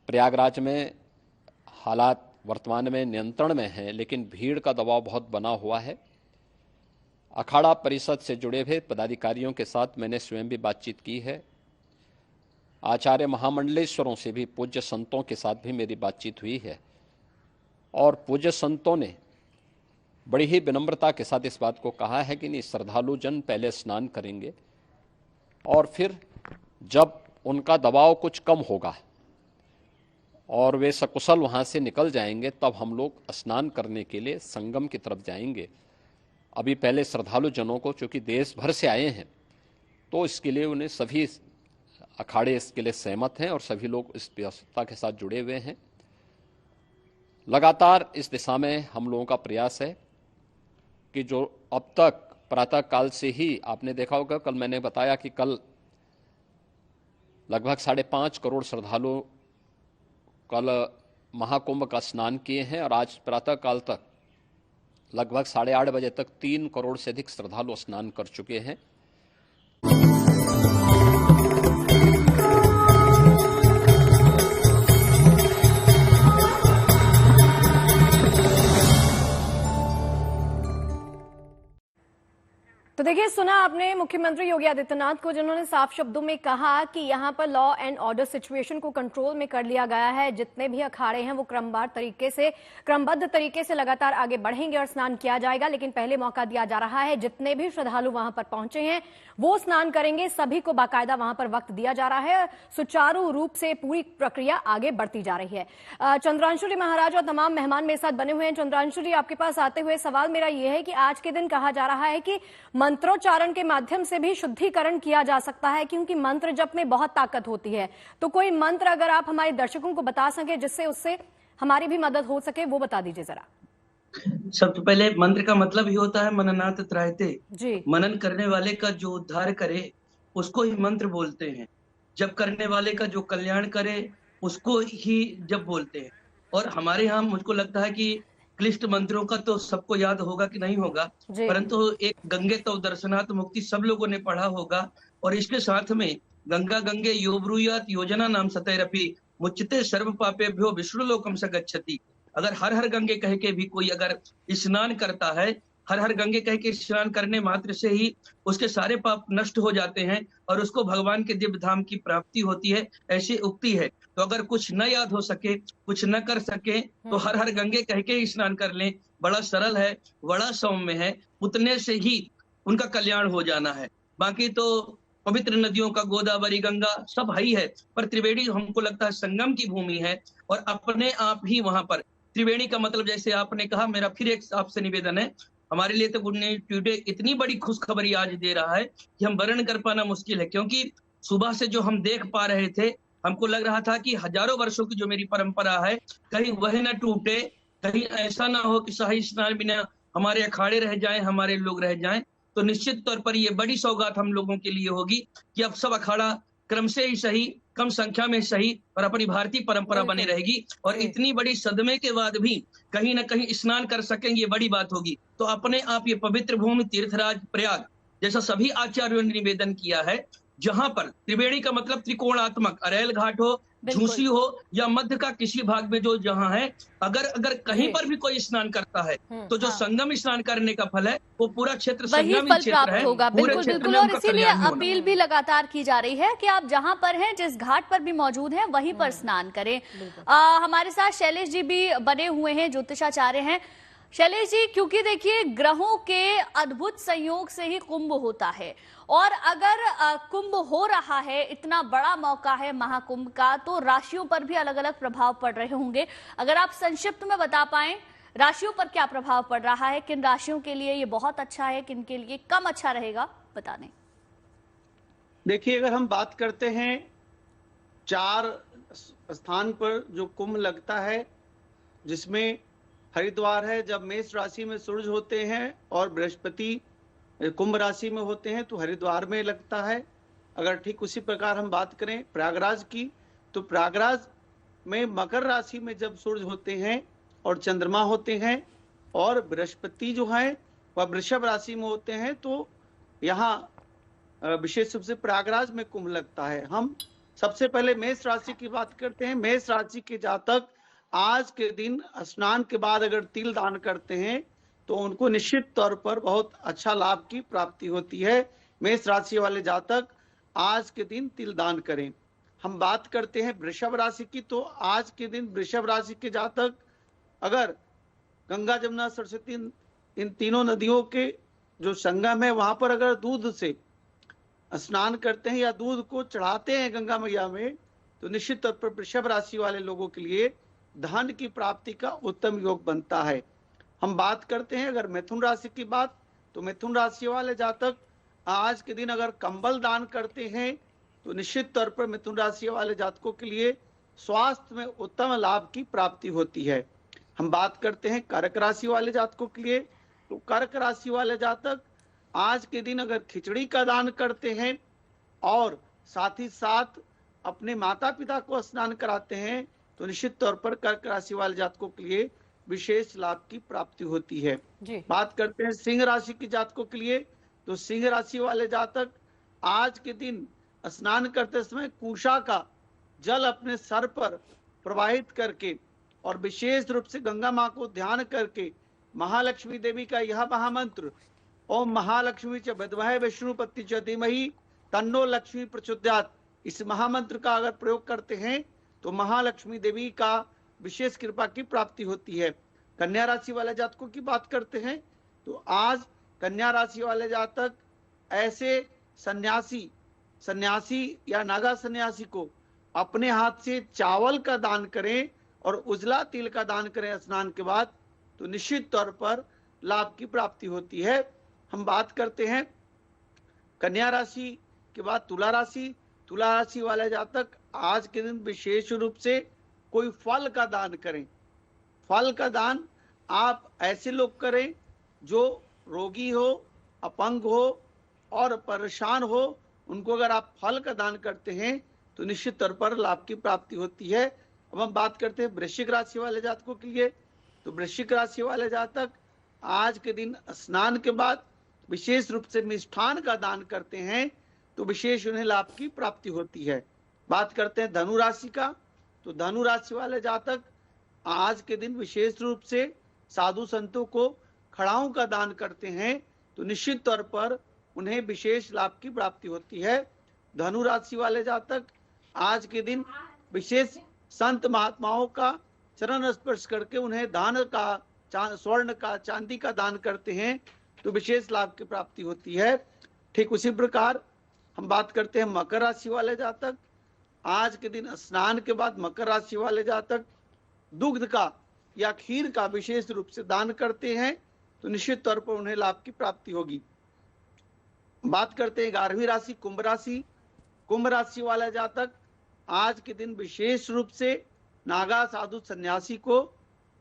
प्रयागराज में हालात वर्तमान में नियंत्रण में हैं, लेकिन भीड़ का दबाव बहुत बना हुआ है। अखाड़ा परिषद से जुड़े हुए पदाधिकारियों के साथ मैंने स्वयं भी बातचीत की है। आचार्य महामंडलेश्वरों से भी, पूज्य संतों के साथ भी मेरी बातचीत हुई है और पूज्य संतों ने बड़ी ही विनम्रता के साथ इस बात को कहा है कि नहीं, श्रद्धालु जन पहले स्नान करेंगे और फिर जब उनका दबाव कुछ कम होगा और वे सकुशल वहाँ से निकल जाएंगे, तब हम लोग स्नान करने के लिए संगम की तरफ जाएंगे। अभी पहले श्रद्धालु जनों को, चूँकि देश भर से आए हैं, तो इसके लिए उन्हें सभी अखाड़े इसके लिए सहमत हैं और सभी लोग इस व्यवस्था के साथ जुड़े हुए हैं। लगातार इस दिशा में हम लोगों का प्रयास है कि जो अब तक प्रातःकाल से ही आपने देखा होगा, कल मैंने बताया कि कल लगभग 5.5 करोड़ श्रद्धालु कल महाकुंभ का स्नान किए हैं और आज प्रातःकाल तक लगभग 8:30 बजे तक 3 करोड़ से अधिक श्रद्धालु स्नान कर चुके हैं।
तो देखिए, सुना आपने मुख्यमंत्री योगी आदित्यनाथ को, जिन्होंने साफ शब्दों में कहा कि यहां पर लॉ एंड ऑर्डर सिचुएशन को कंट्रोल में कर लिया गया है। जितने भी अखाड़े हैं वो क्रमबद्ध तरीके से लगातार आगे बढ़ेंगे और स्नान किया जाएगा, लेकिन पहले मौका दिया जा रहा है। जितने भी श्रद्धालु वहां पर पहुंचे हैं वो स्नान करेंगे, सभी को बाकायदा वहां पर वक्त दिया जा रहा है। सुचारू रूप से पूरी प्रक्रिया आगे बढ़ती जा रही है। चंद्रांशु जी महाराज और तमाम मेहमान मेरे साथ बने हुए हैं। चंद्रांशु जी, आपके पास आते हुए सवाल मेरा यह है कि आज के दिन कहा जा रहा है कि मंत्रोच्चारण के माध्यम से भी शुद्धिकरण किया जा सकता है, क्योंकि मंत्र जप में बहुत ताकत होती है। तो कोई मंत्र अगर आप हमारे दर्शकों को बता सके जिससे उससे हमारी भी मदद हो सके, वो बता दीजिए जरा।
सबसे पहले मंत्र का मतलब ही होता है मननात् त्रायते
जी।
मनन करने वाले का जो उद्धार करे उसको ही मंत्र बोलते हैं। जब करने वाले का जो कल्याण करे उसको ही जब बोलते हैं। और हमारे यहाँ मुझको लगता है कि क्लिष्ट मंत्रों का तो सबको याद होगा कि नहीं होगा, परंतु एक गंगे तव दर्शनात् मुक्ति सब लोगों ने पढ़ा होगा। और इसके साथ में गंगा गंगे यो ब्रूयात् योजना नाम सतैरपि मुच्यते सर्व पापेभ्यो विष्णुलोकम स गच्छति। अगर हर हर गंगे कह के भी कोई अगर स्नान करता है, हर हर गंगे कह के स्नान करने मात्र से ही उसके सारे पाप नष्ट हो जाते हैं और उसको भगवान के दिव्य धाम की प्राप्ति होती है, ऐसी उक्ति है। तो अगर कुछ न याद हो सके, कुछ न कर सके, तो हर हर गंगे कह के ही स्नान कर लें। बड़ा सरल है, बड़ा सौम्य है, उतने से ही उनका कल्याण हो जाना है। बाकी तो पवित्र नदियों का गोदावरी गंगा सब ही है, पर त्रिवेणी हमको लगता है संगम की भूमि है और अपने आप ही वहां पर त्रिवेणी का मतलब, जैसे आपने कहा, मेरा फिर एक आपसे निवेदन है, हमारे लिए तो गुड न्यूज ट्यूडे इतनी बड़ी खुशखबरी आज दे रहा है कि हम वर्णन कर पाना मुश्किल है। क्योंकि सुबह से जो हम देख पा रहे थे, हमको लग रहा था कि हजारों वर्षों की जो मेरी परंपरा है कहीं वह न टूटे, कहीं ऐसा ना हो कि शाही स्नान बिना हमारे अखाड़े रह जाएं, हमारे लोग रह जाएं। तो निश्चित तौर पर ये बड़ी सौगात हम लोगों के लिए होगी कि अब सब अखाड़ा क्रम से ही सही, कम संख्या में सही और अपनी भारतीय परंपरा बनी रहेगी। और इतनी बड़ी सदमे के बाद भी कहीं ना कहीं स्नान कर सकेंगे, ये बड़ी बात होगी। तो अपने आप ये पवित्र भूमि तीर्थराज प्रयाग, जैसा सभी आचार्यों ने निवेदन किया है, जहां पर त्रिवेणी का मतलब त्रिकोणात्मक, अरेल घाट हो, झूसी हो या मध्य का किसी भाग में जो जहां है, अगर कहीं पर भी कोई स्नान करता है तो जो संगम स्नान करने का फल है वो पूरा क्षेत्र संगम क्षेत्र है,
होगा। बिल्कुल बिल्कुल। और इसीलिए अपील भी लगातार की जा रही है कि आप जहां पर हैं, जिस घाट पर भी मौजूद हैं, वहीं पर स्नान करें। हमारे साथ शैलेश जी भी बने हुए हैं, ज्योतिषाचार्य हैं। शैलेश जी, क्योंकि देखिए ग्रहों के अद्भुत संयोग से ही कुंभ होता है, और अगर कुंभ हो रहा है, इतना बड़ा मौका है महाकुंभ का, तो राशियों पर भी अलग अलग प्रभाव पड़ रहे होंगे। अगर आप संक्षिप्त में बता पाएं, राशियों पर क्या प्रभाव पड़ रहा है, किन राशियों के लिए ये बहुत अच्छा है, किन के लिए कम अच्छा रहेगा, बता दें।
देखिए, अगर हम बात करते हैं 4 स्थान पर जो कुंभ लगता है, जिसमें हरिद्वार है, जब मेष राशि में सूरज होते हैं और बृहस्पति कुंभ राशि में होते हैं तो हरिद्वार में लगता है। अगर ठीक उसी प्रकार हम बात करें प्रयागराज की, तो प्रयागराज में मकर राशि में जब सूरज होते हैं और चंद्रमा होते हैं और बृहस्पति जो है वह वृषभ राशि में होते हैं, तो यहाँ विशेष रूप से प्रयागराज में कुंभ लगता है। हम सबसे पहले मेष राशि की बात करते हैं। मेष राशि के जातक आज के दिन स्नान के बाद अगर तिल दान करते हैं तो उनको निश्चित तौर पर बहुत अच्छा लाभ की प्राप्ति होती है। मेष राशि वाले जातक आज के दिन तिल दान करें। हम बात करते हैं वृषभ राशि की, तो आज के दिन वृषभ राशि के जातक अगर गंगा जमुना सरस्वती इन तीनों नदियों के जो संगम है वहां पर अगर दूध से स्नान करते हैं या दूध को चढ़ाते हैं गंगा मैया में, तो निश्चित तौर पर वृषभ राशि वाले लोगों के लिए धन की प्राप्ति का उत्तम योग बनता है। हम बात करते हैं अगर मिथुन राशि की बात, तो मिथुन राशि वाले जातक आज के दिन अगर कंबल दान करते हैं तो निश्चित तौर पर मिथुन राशि वाले जातकों के लिए स्वास्थ्य में उत्तम लाभ की प्राप्ति होती है। हम बात करते हैं कर्क राशि वाले जातकों के लिए, तो कर्क राशि वाले जातक आज के दिन अगर खिचड़ी का दान करते हैं और साथ ही साथ अपने माता पिता को स्नान कराते हैं तो निश्चित तौर पर कर्क राशि वाले जातकों के लिए विशेष लाभ की प्राप्ति होती है। बात करते हैं सिंह राशि के जातकों के लिए, तो सिंह राशि वाले जातक आज के दिन स्नान करते समय कुशा का जल अपने सर पर प्रवाहित करके और विशेष रूप से गंगा मां को ध्यान करके महालक्ष्मी देवी का यह महामंत्र ओम महालक्ष्मी च विद्महे विष्णुपति च धीमहि तन्नो लक्ष्मी प्रचोदयात्, इस महामंत्र का अगर प्रयोग करते हैं तो महालक्ष्मी देवी का विशेष कृपा की प्राप्ति होती है। कन्या राशि वाले जातकों की बात करते हैं, तो आज कन्या राशि वाले जातक ऐसे सन्यासी या नागा सन्यासी को अपने हाथ से चावल का दान करें और उजला तिल का दान करें स्नान के बाद, तो निश्चित तौर पर लाभ की प्राप्ति होती है। हम बात करते हैं कन्या राशि के बाद तुला राशि वाले जातक आज के दिन विशेष रूप से कोई फल का दान करें। फल का दान आप ऐसे लोग करें जो रोगी हो, अपंग हो और परेशान हो, उनको अगर आप फल का दान करते हैं तो निश्चित तौर पर लाभ की प्राप्ति होती है। अब हम बात करते हैं वृश्चिक राशि वाले जातकों के लिए, तो वृश्चिक राशि वाले जातक आज के दिन स्नान के बाद विशेष रूप से मिष्ठान का दान करते हैं तो विशेष उन्हें लाभ की प्राप्ति होती है। बात करते हैं धनु राशि का, तो धनु राशि वाले जातक आज के दिन विशेष रूप से साधु संतों को खड़ाओं का दान करते हैं तो निश्चित तौर पर उन्हें विशेष लाभ की प्राप्ति होती है। धनु राशि वाले जातक आज के दिन विशेष संत महात्माओं का चरण स्पर्श करके उन्हें दान का स्वर्ण का चांदी का दान करते हैं तो विशेष लाभ की प्राप्ति होती है। ठीक उसी प्रकार हम बात करते हैं मकर राशि वाले जातक आज के दिन स्नान के बाद मकर राशि वाले जातक दुग्ध का या खीर का विशेष रूप से दान करते हैं तो निश्चित तौर पर उन्हें लाभ की प्राप्ति होगी। बात करते हैं 11वीं राशि कुंभ राशि वाला जातक आज के दिन विशेष रूप से नागा साधु सन्यासी को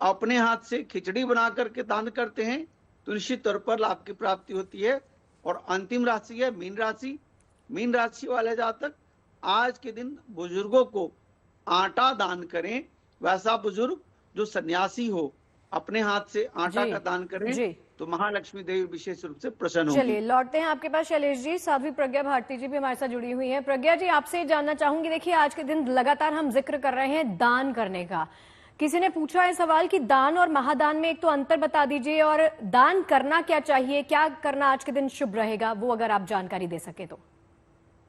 अपने हाथ से खिचड़ी बना करके दान करते हैं तो निश्चित तौर पर लाभ की प्राप्ति होती है। और अंतिम राशि है मीन राशि वाले जातक आज के दिन बुजुर्गों को आटा दान करें। वैसा बुजुर्ग जो सन्यासी हो अपने हाथ से आटा का दान करें तो महालक्ष्मी देवी विशेष रूप से प्रसन्न होंगी।
चलिए लौटते हैं आपके पास शैलेश जी। साध्वी प्रज्ञा भारती जी भी हमारे साथ जुड़ी हुई हैं। प्रज्ञा जी, आपसे जानना चाहूंगी, देखिए आज के दिन लगातार हम जिक्र कर रहे हैं दान करने का। किसी ने पूछा है सवाल कि दान और महादान में एक तो अंतर बता दीजिए और दान करना क्या चाहिए, क्या करना आज के दिन शुभ रहेगा, वो अगर आप जानकारी दे सके तो।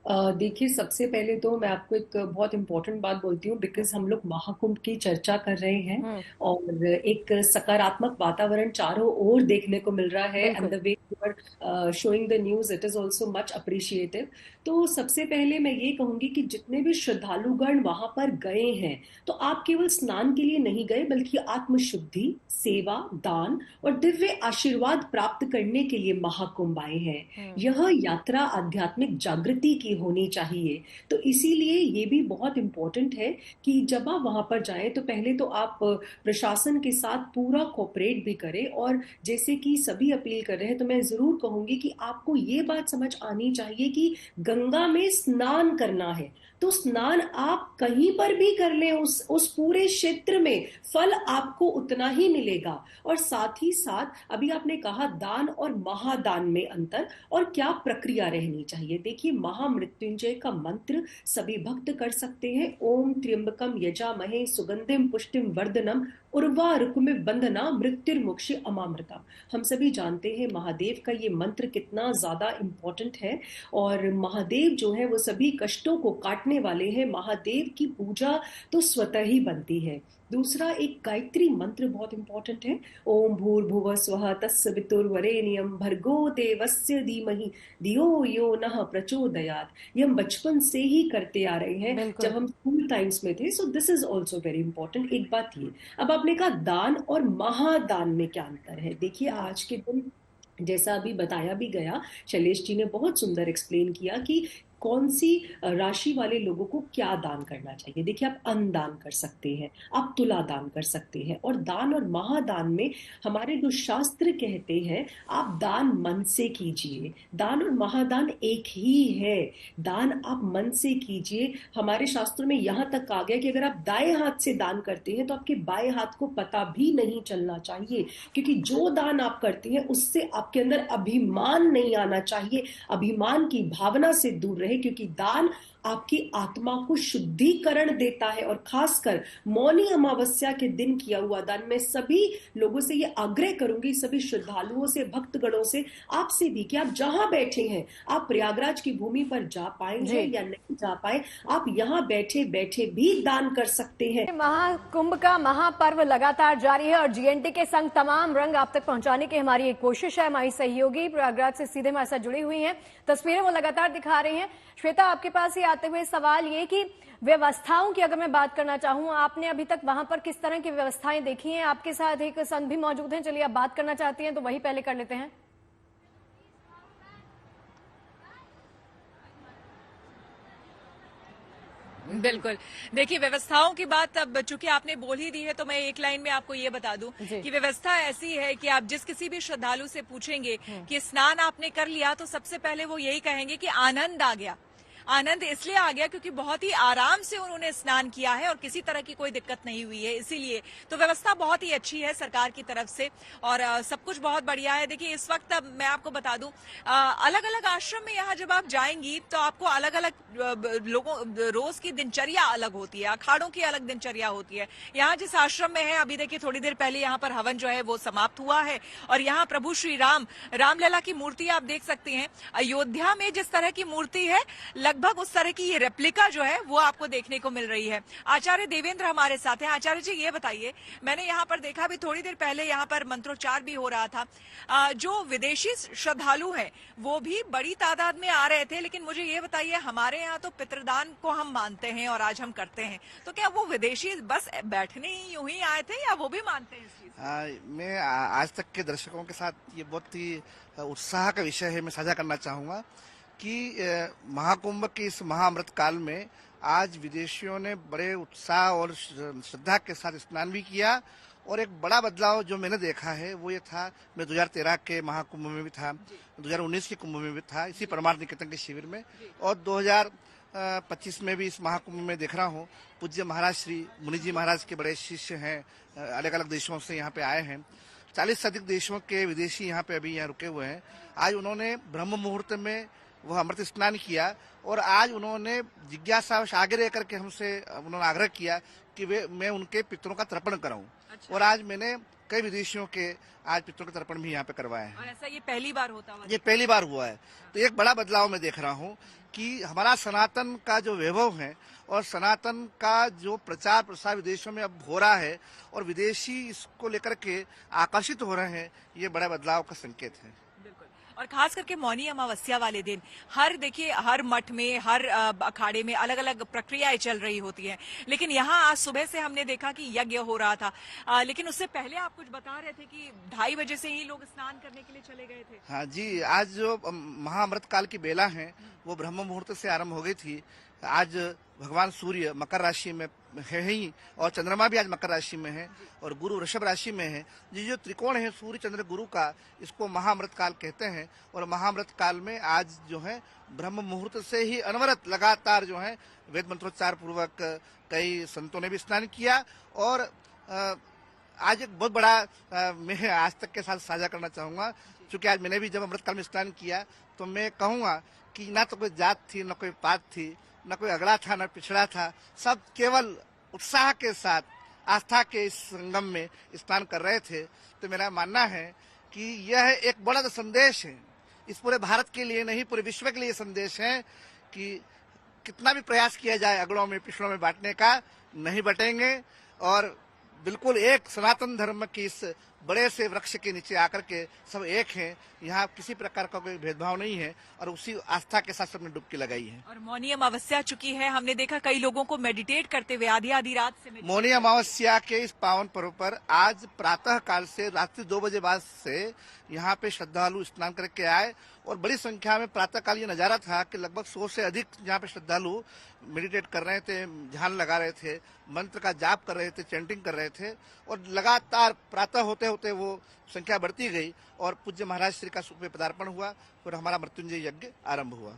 देखिए, सबसे पहले तो मैं आपको एक बहुत इम्पोर्टेंट बात बोलती हूँ, बिकॉज हम लोग महाकुंभ की चर्चा कर रहे हैं और एक सकारात्मक वातावरण चारों ओर देखने को मिल रहा है and the way you are showing the news it is also much appreciative. तो सबसे पहले मैं ये कहूंगी कि जितने भी श्रद्धालुगण वहां पर गए हैं तो आप केवल स्नान के लिए नहीं गए बल्कि आत्मशुद्धि, सेवा, दान और दिव्य आशीर्वाद प्राप्त करने के लिए महाकुंभ आए हैं। यह यात्रा आध्यात्मिक जागृति की होनी चाहिए। तो इसीलिए ये भी बहुत इम्पोर्टेंट है कि जब आप वहां पर जाएं तो पहले तो आप प्रशासन के साथ पूरा कोऑपरेट भी करें। और जैसे कि सभी अपील कर रहे हैं तो मैं जरूर कहूंगी कि आपको ये बात समझ आनी चाहिए कि गंगा में स्नान करना है तो स्नान आप कहीं पर भी कर लें, उस पूरे क्षेत्र में फल आपको उतना ही मिलेगा। और साथ ही साथ अभी आपने कहा दान और महादान में अंतर और क्या प्रक्रिया रहनी चाहिए। देखिए, महामृत्युंजय का मंत्र सभी भक्त कर सकते हैं। ओम त्र्यंबकम यजामहे सुगंधिम पुष्टिम वर्धनम उर्वारुकमिव बंधना मृत्युर्मुक्षि अमामृता। हम सभी जानते हैं महादेव का ये मंत्र कितना ज्यादा इंपॉर्टेंट है और महादेव जो है वो सभी कष्टों को काटने वाले हैं। महादेव की पूजा तो स्वतः ही बनती है। दूसरा, एक गायत्री मंत्र बहुत इंपॉर्टेंट है। ओम भूर्भुवः स्वः तत्सवितुर्वरेण्यं भर्गो देवस्य धीमहि धियो यो नः प्रचोदयात्। ये हम बचपन से ही करते आ रहे हैं जब हम स्कूल टाइम्स में थे। So this is also very important. एक बात ये, अब आपने कहा दान और महादान में क्या अंतर है। देखिए, आज के दिन जैसा अभी बताया भी गया, शैलेश जी ने बहुत सुंदर एक्सप्लेन किया कि कौन सी राशि वाले लोगों को क्या दान करना चाहिए। देखिए, आप अन्न दान कर सकते हैं, आप तुला दान कर सकते हैं। और दान और महादान में हमारे जो शास्त्र कहते हैं आप दान मन से कीजिए। दान और महादान एक ही है। दान आप मन से कीजिए। हमारे शास्त्रों में यहाँ तक आ गया कि अगर आप दाएं हाथ से दान करते हैं तो आपके बाएं हाथ को पता भी नहीं चलना चाहिए, क्योंकि जो दान आप करते हैं उससे आपके अंदर अभिमान नहीं आना चाहिए। अभिमान की भावना से दूर रहे, क्योंकि दान आपकी आत्मा को शुद्धिकरण देता है। और खासकर मौनी अमावस्या के दिन किया हुआ दान, मैं सभी लोगों से ये आग्रह करूंगी, सभी श्रद्धालुओं से, भक्तगणों से, आपसे भी, कि आप जहां बैठे हैं, आप प्रयागराज की भूमि पर जा पाएंगे या नहीं जा पाए, आप यहां बैठे बैठे भी दान कर सकते हैं।
महाकुंभ का महापर्व लगातार जारी है और जीएनटी के संग तमाम रंग आप तक पहुंचाने की हमारी एक कोशिश है। हमारी सहयोगी प्रयागराज से सीधे हमारे साथ जुड़ी हुई हैं, तस्वीरें वो लगातार दिखा रही हैं। श्वेता, आपके पास ही आते हुए सवाल ये कि व्यवस्थाओं की अगर मैं बात करना चाहूं, आपने अभी तक वहां पर किस तरह की व्यवस्थाएं देखी हैं? आपके साथ एक संत भी मौजूद हैं, चलिए आप बात करना चाहती हैं तो वही पहले कर लेते हैं।
बिल्कुल, देखिए व्यवस्थाओं की बात अब चूंकि आपने बोल ही दी है तो मैं एक लाइन में आपको ये बता दूं कि व्यवस्था ऐसी है कि आप जिस किसी भी श्रद्धालु से पूछेंगे कि स्नान आपने कर लिया तो सबसे पहले वो यही कहेंगे कि आनंद आ गया। आनंद इसलिए आ गया क्योंकि बहुत ही आराम से उन्होंने स्नान किया है और किसी तरह की कोई दिक्कत नहीं हुई है। इसीलिए तो व्यवस्था बहुत ही अच्छी है सरकार की तरफ से और सब कुछ बहुत बढ़िया है। देखिए, इस वक्त अब मैं आपको बता दूं, अलग अलग आश्रम में यहाँ जब आप जाएंगी तो आपको अलग अलग लोगों, रोज की दिनचर्या अलग होती है, अखाड़ों की अलग दिनचर्या होती है। यहाँ जिस आश्रम में है, अभी देखिए थोड़ी देर पहले यहाँ पर हवन जो है वो समाप्त हुआ है और यहाँ प्रभु श्री रामलला की मूर्ति आप देख सकते हैं। अयोध्या में जिस तरह की मूर्ति है लगभग उस तरह की ये रेप्लिका जो है वो आपको देखने को मिल रही है। आचार्य देवेंद्र हमारे साथ हैं। आचार्य जी, ये बताइए, मैंने यहाँ पर देखा भी थोड़ी देर पहले यहाँ पर मंत्रोच्चार भी हो रहा था। जो विदेशी श्रद्धालु हैं वो भी बड़ी तादाद में आ रहे थे, लेकिन मुझे ये बताइए, हमारे यहाँ तो पितृदान को हम मानते हैं और आज हम करते हैं, तो क्या वो विदेशी बस बैठने ही यूं ही आए थे या वो भी मानते हैं इस चीज?
मैं आज तक के दर्शकों के साथ ये बहुत ही उत्साह का विषय है, मैं साझा करना चाहूंगा कि महाकुंभ के इस महाअमृत काल में आज विदेशियों ने बड़े उत्साह और श्रद्धा के साथ स्नान भी किया। और एक बड़ा बदलाव जो मैंने देखा है वो ये था, मैं 2013 के महाकुंभ में भी था, 2019 के कुंभ में भी था, इसी परमार्थ निकेतन के शिविर में, और 2025 में भी इस महाकुंभ में देख रहा हूँ। पूज्य महाराज श्री मुनि जी महाराज के बड़े शिष्य हैं, अलग अलग देशों से यहाँ पे आए हैं। 40 से अधिक देशों के विदेशी यहाँ पे अभी यहाँ रुके हुए हैं। आज उन्होंने ब्रह्म मुहूर्त में वह अमृत स्नान किया और आज उन्होंने जिज्ञासा आगे रह करके हमसे उन्होंने आग्रह किया कि मैं उनके पितरों का तर्पण कराऊं। अच्छा। और आज मैंने कई विदेशियों के आज पितरों का तर्पण भी यहाँ पे करवाया है।
और ऐसा ये पहली बार होता हुआ?
ये पहली बार हुआ है। तो एक बड़ा बदलाव मैं देख रहा हूँ कि हमारा सनातन का जो वैभव है और सनातन का जो प्रचार प्रसार विदेशों में अब हो रहा है और विदेशी इसको लेकर के आकर्षित हो रहे हैं, ये बड़ा बदलाव का संकेत है।
और खास करके मौनी अमावस्या वाले दिन देखिए हर मठ में, हर अखाड़े में अलग अलग प्रक्रियाएं चल रही होती हैं, लेकिन यहाँ आज सुबह से हमने देखा कि यज्ञ हो रहा था। लेकिन उससे पहले आप कुछ बता रहे थे कि 2:30 बजे से ही लोग स्नान करने के लिए चले गए थे।
हाँ जी, आज जो महाअमृत काल की बेला है वो ब्रह्म मुहूर्त से आरंभ हो गई थी। आज भगवान सूर्य मकर राशि में है ही और चंद्रमा भी आज मकर राशि में है और गुरु वृषभ राशि में है। ये जो त्रिकोण है सूर्य चंद्र गुरु का, इसको महाअमृत काल कहते हैं। और महाअमृत काल में आज जो है ब्रह्म मुहूर्त से ही अनवरत लगातार जो है वेद मंत्रोच्चार पूर्वक कई संतों ने भी स्नान किया। और आज एक बहुत बड़ा मैं आज तक के साथ साझा करना चाहूंगा, क्योंकि आज मैंने भी जब अमृत काल में स्नान किया तो मैं कहूंगा कि ना तो कोई जात थी, ना कोई पात थी, न कोई अगड़ा था, न पिछड़ा था। सब केवल उत्साह के साथ आस्था के इस संगम में स्नान कर रहे थे। तो मेरा मानना है कि यह एक बड़ा संदेश है, इस पूरे भारत के लिए नहीं पूरे विश्व के लिए संदेश है कि कितना भी प्रयास किया जाए अगड़ों में पिछड़ों में बांटने का, नहीं बटेंगे। और बिल्कुल एक सनातन धर्म की इस बड़े से वृक्ष के नीचे आकर के सब एक हैं। यहाँ किसी प्रकार का कोई भेदभाव नहीं है और उसी आस्था के साथ सबने डुबकी लगाई है।
और मौनी अमावस्या चुकी है, हमने देखा कई लोगों को मेडिटेट करते हुए आधी रात से।
मौनी अमावस्या के इस पावन पर्व पर आज प्रातः काल से रात्रि 2 बजे बाद से यहाँ पे श्रद्धालु स्नान करके आए और बड़ी संख्या में प्रातः काल ये नजारा था कि लगभग 100 से अधिक यहाँ पे श्रद्धालु मेडिटेट कर रहे थे, ध्यान लगा रहे थे, मंत्र का जाप कर रहे थे, चैंटिंग कर रहे थे। और लगातार प्रातः होते होते वो संख्या बढ़ती गई और पूज्य महाराज श्री का सुख में पदार्पण हुआ और हमारा मृत्युंजय यज्ञ आरंभ हुआ।